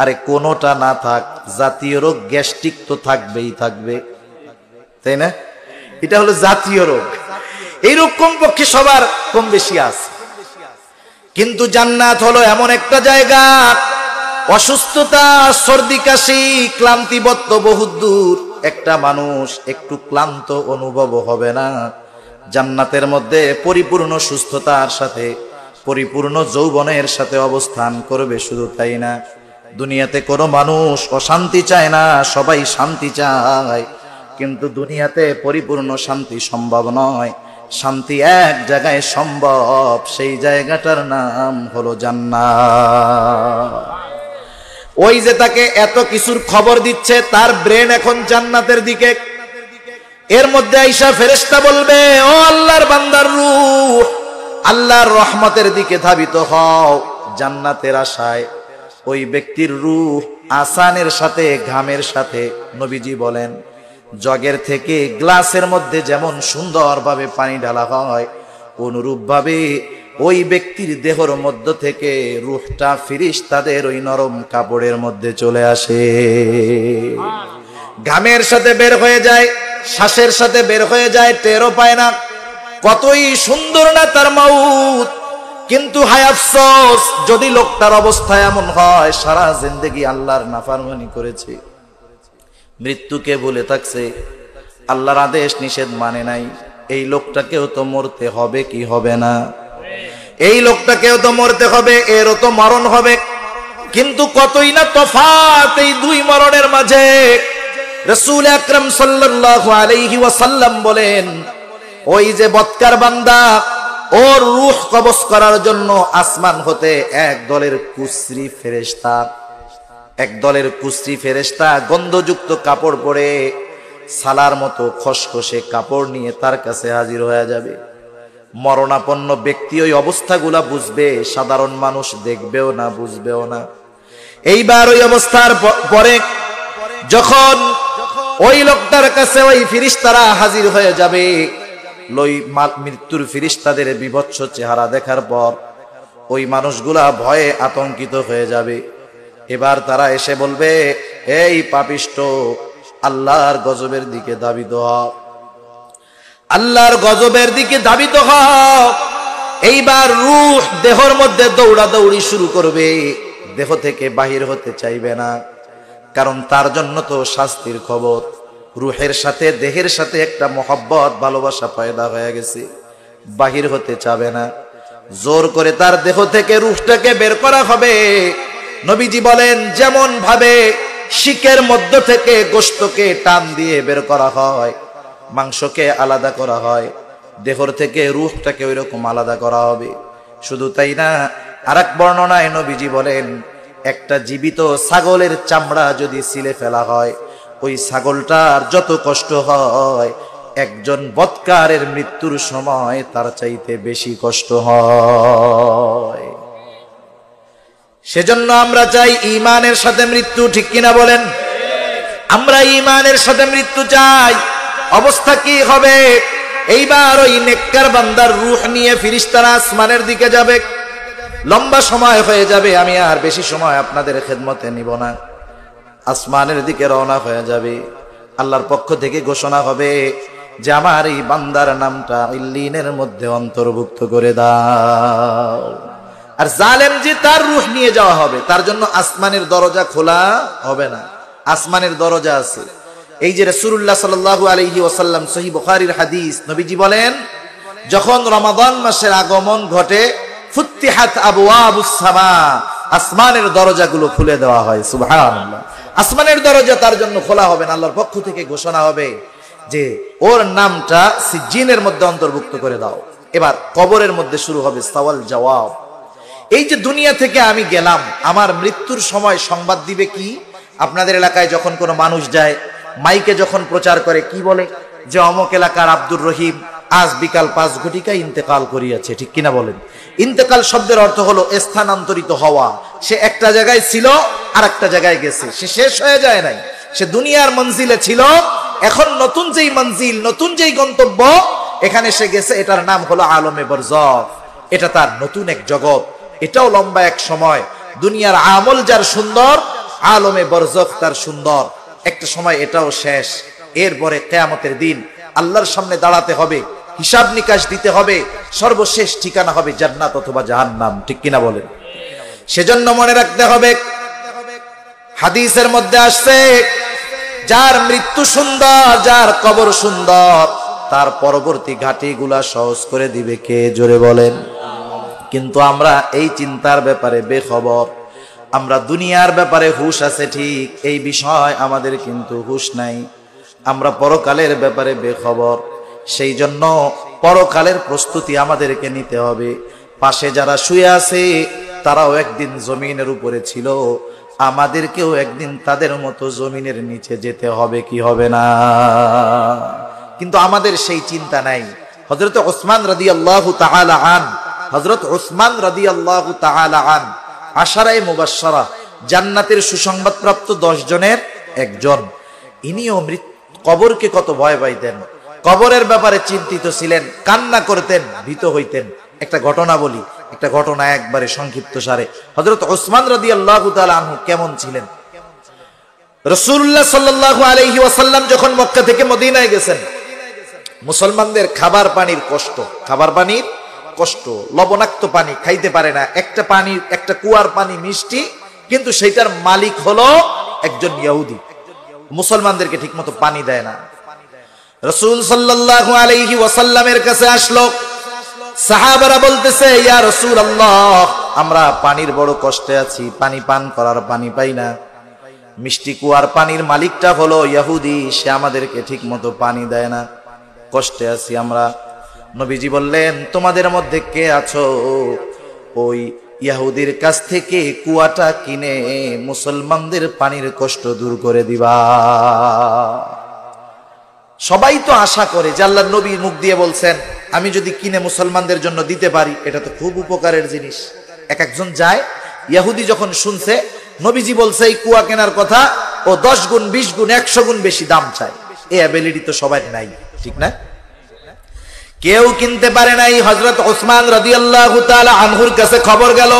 আরে কোনোটা না থাক, জাতীয় রোগ গ্যাস্ট্রিক তো থাকবেই থাকবে, তাই না? এটা হলো জাতীয় রোগ। এই রোগ কমপক্ষে সবার কম বেশি আছে। কিন্তু জান্নাত হলো এমন একটা জায়গা, অসুস্থতা, সর্দি কাশি, ক্লান্তিবদ্ধ বহুত দূর একটা মানুষ একটু ক্লান্ত অনুভব হবে না। জান্নাতের মধ্যে পরিপূর্ণ সুস্থতার সাথে পরিপূর্ণ যৌবনের সাথে অবস্থান করবে। শুধু তাই না, দুনিয়াতে কোনো মানুষ অশান্তি চায় না, সবাই শান্তি চায়। কিন্তু দুনিয়াতে পরিপূর্ণ শান্তি সম্ভব নয়, শান্তি এক জায়গায় সম্ভব, সেই জায়গাটার নাম হলো জান্নাত। ওই যে তাকে এত কিছুর খবর দিচ্ছে, তার ব্রেন এখন জান্নাতের দিকে। এর মধ্যে আইসা ফেরেশতা বলবে, ও আল্লাহর বান্দার রূহ, আল্লাহর রহমতের দিকে ধাবিত হও জান্নাতের আশায়। ওই ব্যক্তির রূহ আসানের সাথে, ঘামের সাথে, নবীজি বলেন জগের থেকে গ্লাসের মধ্যে যেমন সুন্দরভাবে পানি ঢালা হয়, অনুরূপভাবে ওই ব্যক্তির দেহর মধ্য থেকে রূহটা ফেরেশতাদের ওই নরম কাপড়ের মধ্যে চলে আসে। ঘামের সাথে বের হয়ে যায়, শ্বাসের সাথে বের হয়ে যায়, টেরও পায় না। কতই সুন্দর না তার মাউত। কিন্তু হায় আফসোস, যদি লোকটার অবস্থা এমন হয় সারা জিন্দেগি আল্লাহর নাফরমানি করেছে, মৃত্যুকে বলে থাকছে, আল্লাহর আদেশ নিষেধ মানে নাই, এই লোকটাকেও তো মরতে হবে কি হবে না? এই লোকটাকেও তো মরতে হবে, এরও তো মরণ হবে। কিন্তু কতই না তফাৎ এই দুই মরণের মাঝে। রাসূল আকরাম সাল্লাল্লাহু আলাইহি ওয়াসাল্লাম বলেন, ওই যে বদকার বান্দা, ওর রূহ কবজ করার জন্য আসমান হতে একদলের কুশ্রী ফেরেশতা গন্ধযুক্ত কাপড় পরে সালার মতো খসখসে কাপড় নিয়ে তার কাছে হাজির হয়ে যাবে। মরণাপন্ন ব্যক্তি ওই অবস্থাগুলা বুঝবে, সাধারণ মানুষ দেখবেও না, বুঝবেও না। এইবার ওই অবস্থার পরে যখন ওই লোকটার কাছে ওই ফেরেশতারা হাজির হয়ে যাবে, মৃত্যুর ফেরেশতাদের বিভৎস চেহারা দেখার পর ওই মানুষগুলা ভয়ে আতঙ্কিত হয়ে যাবে। এবার তারা এসে বলবে, এই পাপিষ্ঠ, আল্লাহর গজবের দিকে ধাবিত হও, আল্লাহর গজবের দিকে ধাবিত হও। এইবার রূহ দেহর মধ্যে দৌড়াদৌড়ি শুরু করবে, দেহ থেকে বাহির হতে চাইবে না, কারণ তার জন্য তো শাস্তির খবর। রূহের সাথে দেহের সাথে একটা মহব্বত, ভালোবাসা পয়দা হয়ে গেছে, বাহির হতে চাবে না। জোর করে তার দেহ থেকে রূহটাকে বের করা হবে। নবীজি বলেন, যেমন ভাবে শিকের মধ্য থেকে গোশতকে টান দিয়ে বের করা হয়, মাংসকে আলাদা করা হয়, দেহর থেকে রূহটাকে ওইরকম আলাদা করা হবে। শুধু তাই না, আরেক বর্ণনায় নবীজি বলেন, একটা জীবিত ছাগলের চামড়া যদি ছিলে ফেলা হয়, ওই ছাগলটার যত কষ্ট হয়, একজন বদকারের মৃত্যুর সময় তার চাইতে বেশি কষ্ট হয়। সেজন্য আমরা চাই ঈমানের সাথে মৃত্যু, ঠিক কিনা বলেন? আমরা ঈমানের সাথে মৃত্যু চাই। অবস্থা কি হবে? এইবার ওই নেককার বান্দার রূহ নিয়ে ফেরেশতারা আসমানের দিকে যাবে। লম্বা সময় হয়ে যাবে, আমি আর বেশি সময় আপনাদের খেদমতে নিব না। আসমানের দিকে রওনা হয়ে যাবে। আল্লাহর পক্ষ থেকে ঘোষণা হবে যে আমার এই বান্দার নামটা ইল্লিনের মধ্যে অন্তর্ভুক্ত করে দাও। আর জালেম যে তার রূহ নিয়ে যাওয়া হবে, তার জন্য আসমানের দরজা খোলা হবে না। আসমানের দরজা আছে। এই যে রাসূলুল্লাহ সাল্লাল্লাহু আলাইহি ওয়াসাল্লাম, সহিহ বুখারীর হাদিস, নবীজি বলেন, যখন রমাদান মাসের আগমন ঘটে, ফুত্তিহাত আবওয়াবুস সামা, আসমানের দরজাগুলো খুলে দেওয়া হয়। সুবহানাল্লাহ। আসমানের দরজা তার জন্য খোলা হবে না। আল্লাহর পক্ষ থেকে ঘোষণা হবে যে ওর নামটা সিজ্জিনের মধ্যে অন্তর্ভুক্ত করে দাও। এবার কবরের মধ্যে শুরু হবে সওয়াল জবাব। এই যে দুনিয়া থেকে আমি গেলাম, আমার মৃত্যুর সময় সংবাদ দিবে কি? আপনাদের এলাকায় যখন কোনো মানুষ যায়, মাইকে যখন প্রচার করে, কি বলে? যে অমুক এলাকার আব্দুর রহিম আজ বিকাল 5 ঘটিকায় ইন্তেকাল করিয়াছে, ঠিক কিনা বলেন? ইন্তেকাল শব্দের অর্থ হলো স্থানান্তরিত হওয়া। সে একটা জায়গায় ছিল, আর একটা জায়গায় গেছে, সে শেষ হয়ে যায় নাই। সে দুনিয়ার মঞ্জিলে ছিল, এখন নতুন যেই মঞ্জিল, নতুন যেই গন্তব্য, এখানে সে গেছে, এটার নাম হলো আলমে বরজখ। এটা তার নতুন এক জগৎ। এটাও লম্বা এক সময়। দুনিয়ার আমল যার সুন্দর, আলমে বরজখ তার সুন্দর। একটা সময় এটাও শেষ। এরপরে কিয়ামতের দিন আল্লাহর সামনে দাঁড়াতে হবে, হিসাব নিকাশ দিতে হবে। সর্বশেষ ঠিকানা হবে জান্নাত অথবা জাহান্নাম, ঠিক কিনা বলেন? সেজন্য মনে রাখতে হবে, হাদিসের মধ্যে আসছে, যার মৃত্যু সুন্দর, যার কবর সুন্দর, তার পরবর্তী ঘাটিগুলা সহজ করে দিবে কে? জোরে বলেন। কিন্তু আমরা এই চিন্তার ব্যাপারে বেখবর। আমরা দুনিয়ার ব্যাপারে হুঁশ আছে ঠিক, এই বিষয় আমাদের কিন্তু হুঁশ নাই। আমরা পরকালের ব্যাপারে বেখবর। সেই জন্য পরকালের প্রস্তুতি আমাদেরকে নিতে হবে। পাশে যারা শুয়ে আছে, তারাও একদিন জমিনের উপরে ছিল, আমাদেরকেও একদিন তাদের মতো জমিনের নিচে যেতে হবে, কি হবে না? কিন্তু আমাদের সেই চিন্তা নাই। হযরত উসমান রাদিয়াল্লাহু তাআলা আন, হযরত উসমান রাদিয়াল্লাহু তাআলা আন আশারায়ে মুবাশশারা, জান্নাতের সুসংবাদপ্রাপ্ত 10 জনের একজন। ইনিও কবরকে কত ভয় পাইতেন, কবরের ব্যাপারে চিন্তিত ছিলেন, কান্না করতেন, ভীত হইতেন। একটা ঘটনা বলি, একটা ঘটনা একবারে সংক্ষিপ্ত সারে। হযরত উসমান রাদিয়াল্লাহু তাআলা আনহু কেমন ছিলেন? রাসূলুল্লাহ সাল্লাল্লাহু আলাইহি ওয়াসাল্লাম যখন মক্কা থেকে মদিনায় গেছেন, মুসলমানদের খাবার পানির কষ্ট, লবণাক্ত পানি খাইতে পারে না। একটা পানি, একটা কুয়ার পানি মিষ্টি, কিন্তু সেইটার মালিক হলো একজন ইহুদি। মুসলমানদেরকে ঠিকমতো পানি দেয় না। রাসূল সাল্লাল্লাহু আলাইহি ওয়াসাল্লামের কাছে আসলো। সাহাবারা বলতেছে, ইয়া রাসূলুল্লাহ, আমরা পানির বড় কষ্টে আছি, পানি পান করার পানি পাই না। মিষ্টি কুয়ার পানির মালিকটা হলো ইহুদি, সে আমাদেরকে ঠিক মতো পানি দেয় না, কষ্টে আছি আমরা। নবীজি বললেন, তোমাদের মধ্যে কে আছো ওই ইহুদির কাছ থেকে কুয়াটা কিনে মুসলমানদের পানির কষ্ট দূর করে দিবা? সবাই তো আশা করে যে আল্লাহর নবী মুখ দিয়ে বলছেন, আমি যদি কিনে মুসলমানদের জন্য দিতে পারি এটা তো খুব উপকারের জিনিস। এক একজন যায়, ইহুদি যখন শুনছে নবীজি বলছে এই কুয়া কেনার কথা, ও 10 গুণ 20 গুণ 100 গুণ বেশি দাম চায়। এই অ্যাবিলিটি তো সবার নাই, ঠিক না? কেউ কিনতে পারে নাই। হযরত ওসমান রাদিয়াল্লাহু তাআলা আনহুর কাছে খবর গেল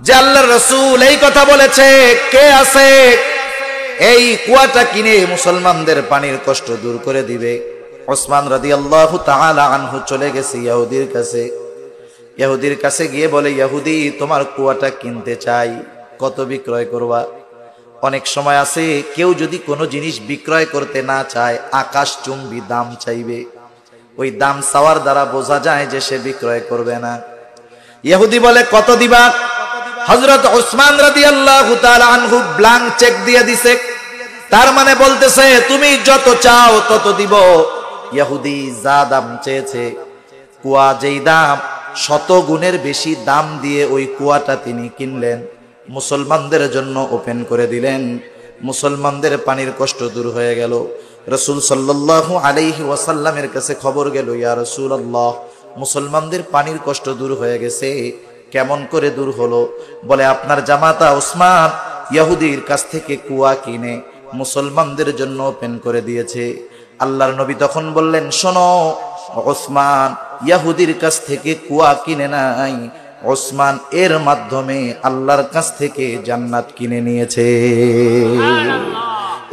যে আল্লাহর রাসূল এই কথা বলেছে, কে আছে এই কুয়াটা কিনে মুসলমানদের পানির কষ্ট দূর করে দিবে? ওসমান রাদিয়াল্লাহু তাআলা আনহু চলে গেছে ইহুদির কাছে। ইহুদির কাছে গিয়ে বলে, ইহুদি, তোমার কুয়াটা কিনতে চাই, কত বিক্রয় করবা? অনেক সময় আছে কেউ যদি কোনো জিনিস বিক্রয় করতে না চায়, আকাশচুম্বী দাম চাইবে। ওই দাম চাওয়ার দ্বারা বোঝা যায় যে সে বিক্রয় করবে না। ইহুদি বলে, কত দিবা? হযরত ওসমান রাদিয়াল্লাহু তাআলা আনহু ব্ল্যাঙ্ক চেক দিয়ে দিছে। তার মানে বলতেছে, তুমি যত চাও তত দিব। ইহুদি যা দাম চেয়েছে, কুয়া যেই দাম, 100 গুণের বেশি দাম দিয়ে ওই কুয়াটা তিনি কিনলেন, মুসলমানদের জন্য ওপেন করে দিলেন। মুসলমানদের পানির কষ্ট দূর হয়ে গেল। রাসূল সাল্লাল্লাহু আলাইহি ওয়াসাল্লামের কাছে খবর গেল, ইয়া রাসূলুল্লাহ, মুসলমানদের পানির কষ্ট দূর হয়ে গেছে। কেমন করে দূর হলো? বলে, আপনার জামাতা ওসমান ইহুদির কাছ থেকে কুয়া কিনে মুসলমানদের জন্য ওপেন করে দিয়েছে। আল্লাহর নবী তখন বললেন, শোনো, ওসমান ইহুদির কাছ থেকে কুয়া কিনে নাই, ওসমান এর মাধ্যমে আল্লাহর কাছ থেকে জান্নাত কিনে নিয়েছে।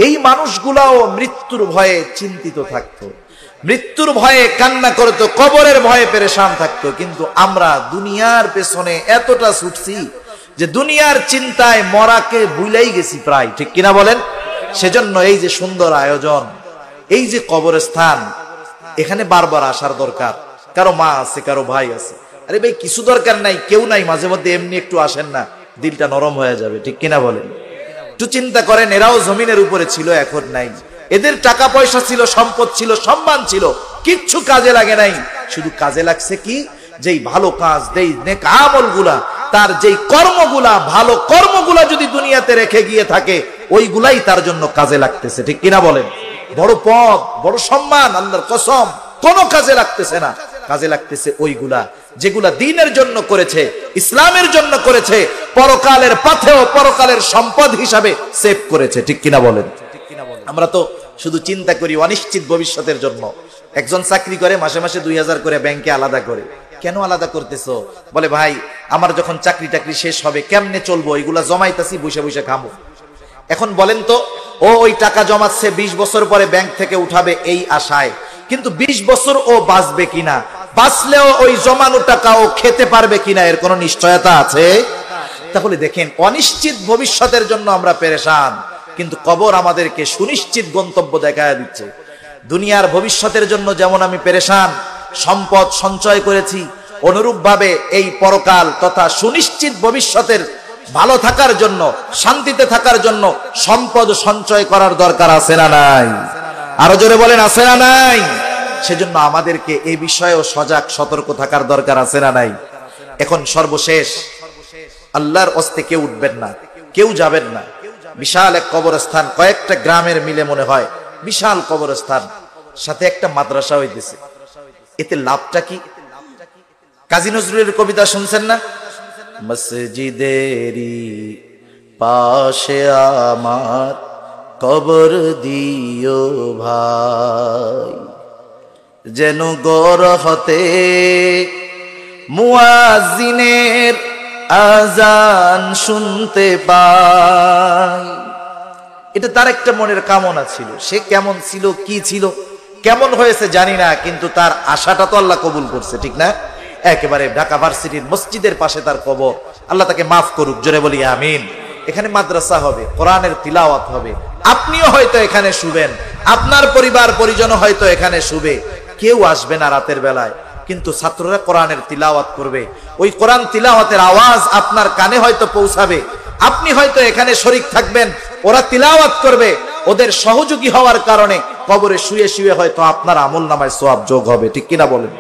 এই মানুষগুলাও মৃত্যুর ভয়ে চিন্তিত থাকতো, মৃত্যুর ভয়ে কান্না করতো, কবরের ভয়ে পেরেশান থাকতো। কিন্তু আমরা দুনিয়ার পেছনে এতটা ছুটছি যে দুনিয়ার চিন্তায় মরাকে ভুলেই গেছি প্রায়, ঠিক কিনা বলেন? সেজন্য এই যে সুন্দর আয়োজন, এই যে কবরস্থান, এখানে বারবার আসার দরকার। কারো মা আছে, কারো ভাই আছে, আরে ভাই কিছু দরকার নাই, কেউ নাই, মাঝে মধ্যে এমনি একটু আসেন না, দিলটা নরম হয়ে যাবে, ঠিক কিনা বলেন? একটু চিন্তা করেন, এরাও জমিনের উপরে ছিল, এখন নাই। এদের টাকা পয়সা ছিল, সম্পদ ছিল, সম্মান ছিল, কিচ্ছু কাজে লাগে নাই। শুধু কাজে লাগছে কি, যেই ভালো কাজ, যেই নেক আমলগুলা, তার যেই কর্মগুলা, ভালো কর্মগুলা যদি দুনিয়াতে রেখে গিয়ে থাকে, ওইগুলাই তার জন্য কাজে লাগতেছে, ঠিক কিনা বলেন? বড় পদ, বড় সম্মান, আল্লাহর কসম কোনো কাজে লাগতেছে না। কাজে লাগতেছে ওইগুলা যেগুলা দ্বীনের জন্য করেছে, ইসলামের জন্য করেছে, পরকালের পাথেও পরকালের সম্পদ হিসাবে সেভ করেছে, ঠিক কিনা বলেন? আমরা তো শুধু চিন্তা করি অনিশ্চিত ভবিষ্যতের জন্য। একজন চাকরি করে, মাসে মাসে 2000 করে ব্যাংকে আলাদা করে। কেন আলাদা করতেছো? বলে, ভাই আমার যখন চাকরি টাকরি শেষ হবে, কেমনে চলবো, এগুলা জমাইতাছি, বসে বসে খাবো। এখন বলেন তো, ও ওই টাকা জমাচ্ছে, 20 বছর পরে ব্যাংক থেকে উঠাবে এই আশায়, কিন্তু 20 বছর ও বাঁচবে কিনা, বাঁচলেও ওই জমানো টাকা ও খেতে পারবে কিনা, এর কোনো নিশ্চয়তা আছে? তাহলে দেখেন, অনিশ্চিত ভবিষ্যতের জন্য আমরা পেরেশান, কিন্তু কবর আমাদেরকে সুনিশ্চিত গন্তব্য দেখায় দিচ্ছে। দুনিয়ার ভবিষ্যতের জন্য যেমন আমি পেরেশান, সম্পদ সঞ্চয় করেছি, অনুরূপ ভাবে এই পরকাল তথা সুনিশ্চিত ভবিষ্যতের ভালো থাকার জন্য, শান্তিতে থাকার জন্য সম্পদ সঞ্চয় করার দরকার আছে না নাই? আরো জোরে বলেন, আছে না নাই? সেজন্য আমাদেরকে এই বিষয়েও সজাগ সতর্ক থাকার দরকার আছে না নাই? এখন সর্বশেষ, আল্লাহর ওয়াস্তে কেউ উঠবেন না, কেউ যাবেন না। বিশাল এক কবরস্থান, কয়েকটা গ্রামের মিলে মনে হয় বিশাল কবরস্থান, সাথে একটা মাদ্রাসা হইতেছে। এতে লাভটা কি? কাজী নজরুলের কবিতা শুনছেন না? মসজিদেরি পাশে আমার কবর দিও ভাই, যেন গর হতে মুয়াজ্জিনের আজান শুনতে পাই। এটা তার একটা মনের কামনা ছিল। সে কেমন ছিল, কি ছিল, কেমন হয়েছে জানি না, কিন্তু তার আশাটা তো আল্লাহ কবুল করছে, ঠিক না? একেবারে ঢাকা ভার্সিটির মসজিদের পাশে তার কবর। আল্লাহ তাকে মাফ করুক, জোরে বলি আমিন। এখানে মাদ্রাসা হবে, কোরআনের তিলাওয়াত হবে, আপনিও হয়তো এখানে শুবেন, আপনার পরিবার পরিজন হয়তো এখানে শুবে, কেউ আসবে না রাতের বেলায়, কিন্তু ছাত্ররা কোরআনের তিলাওয়াত করবে। ওই কোরআন তিলাওয়াতের আওয়াজ আপনার কানে হয়তো পৌঁছাবে, আপনি হয়তো এখানে শরীক থাকবেন, ওরা তিলাওয়াত করবে। ওদের সহযোগী হওয়ার কারণে কবরে শুয়ে শুয়ে হয়তো আপনার আমল নামায় সওয়াব যোগ হবে। ঠিক কিনা বলেন?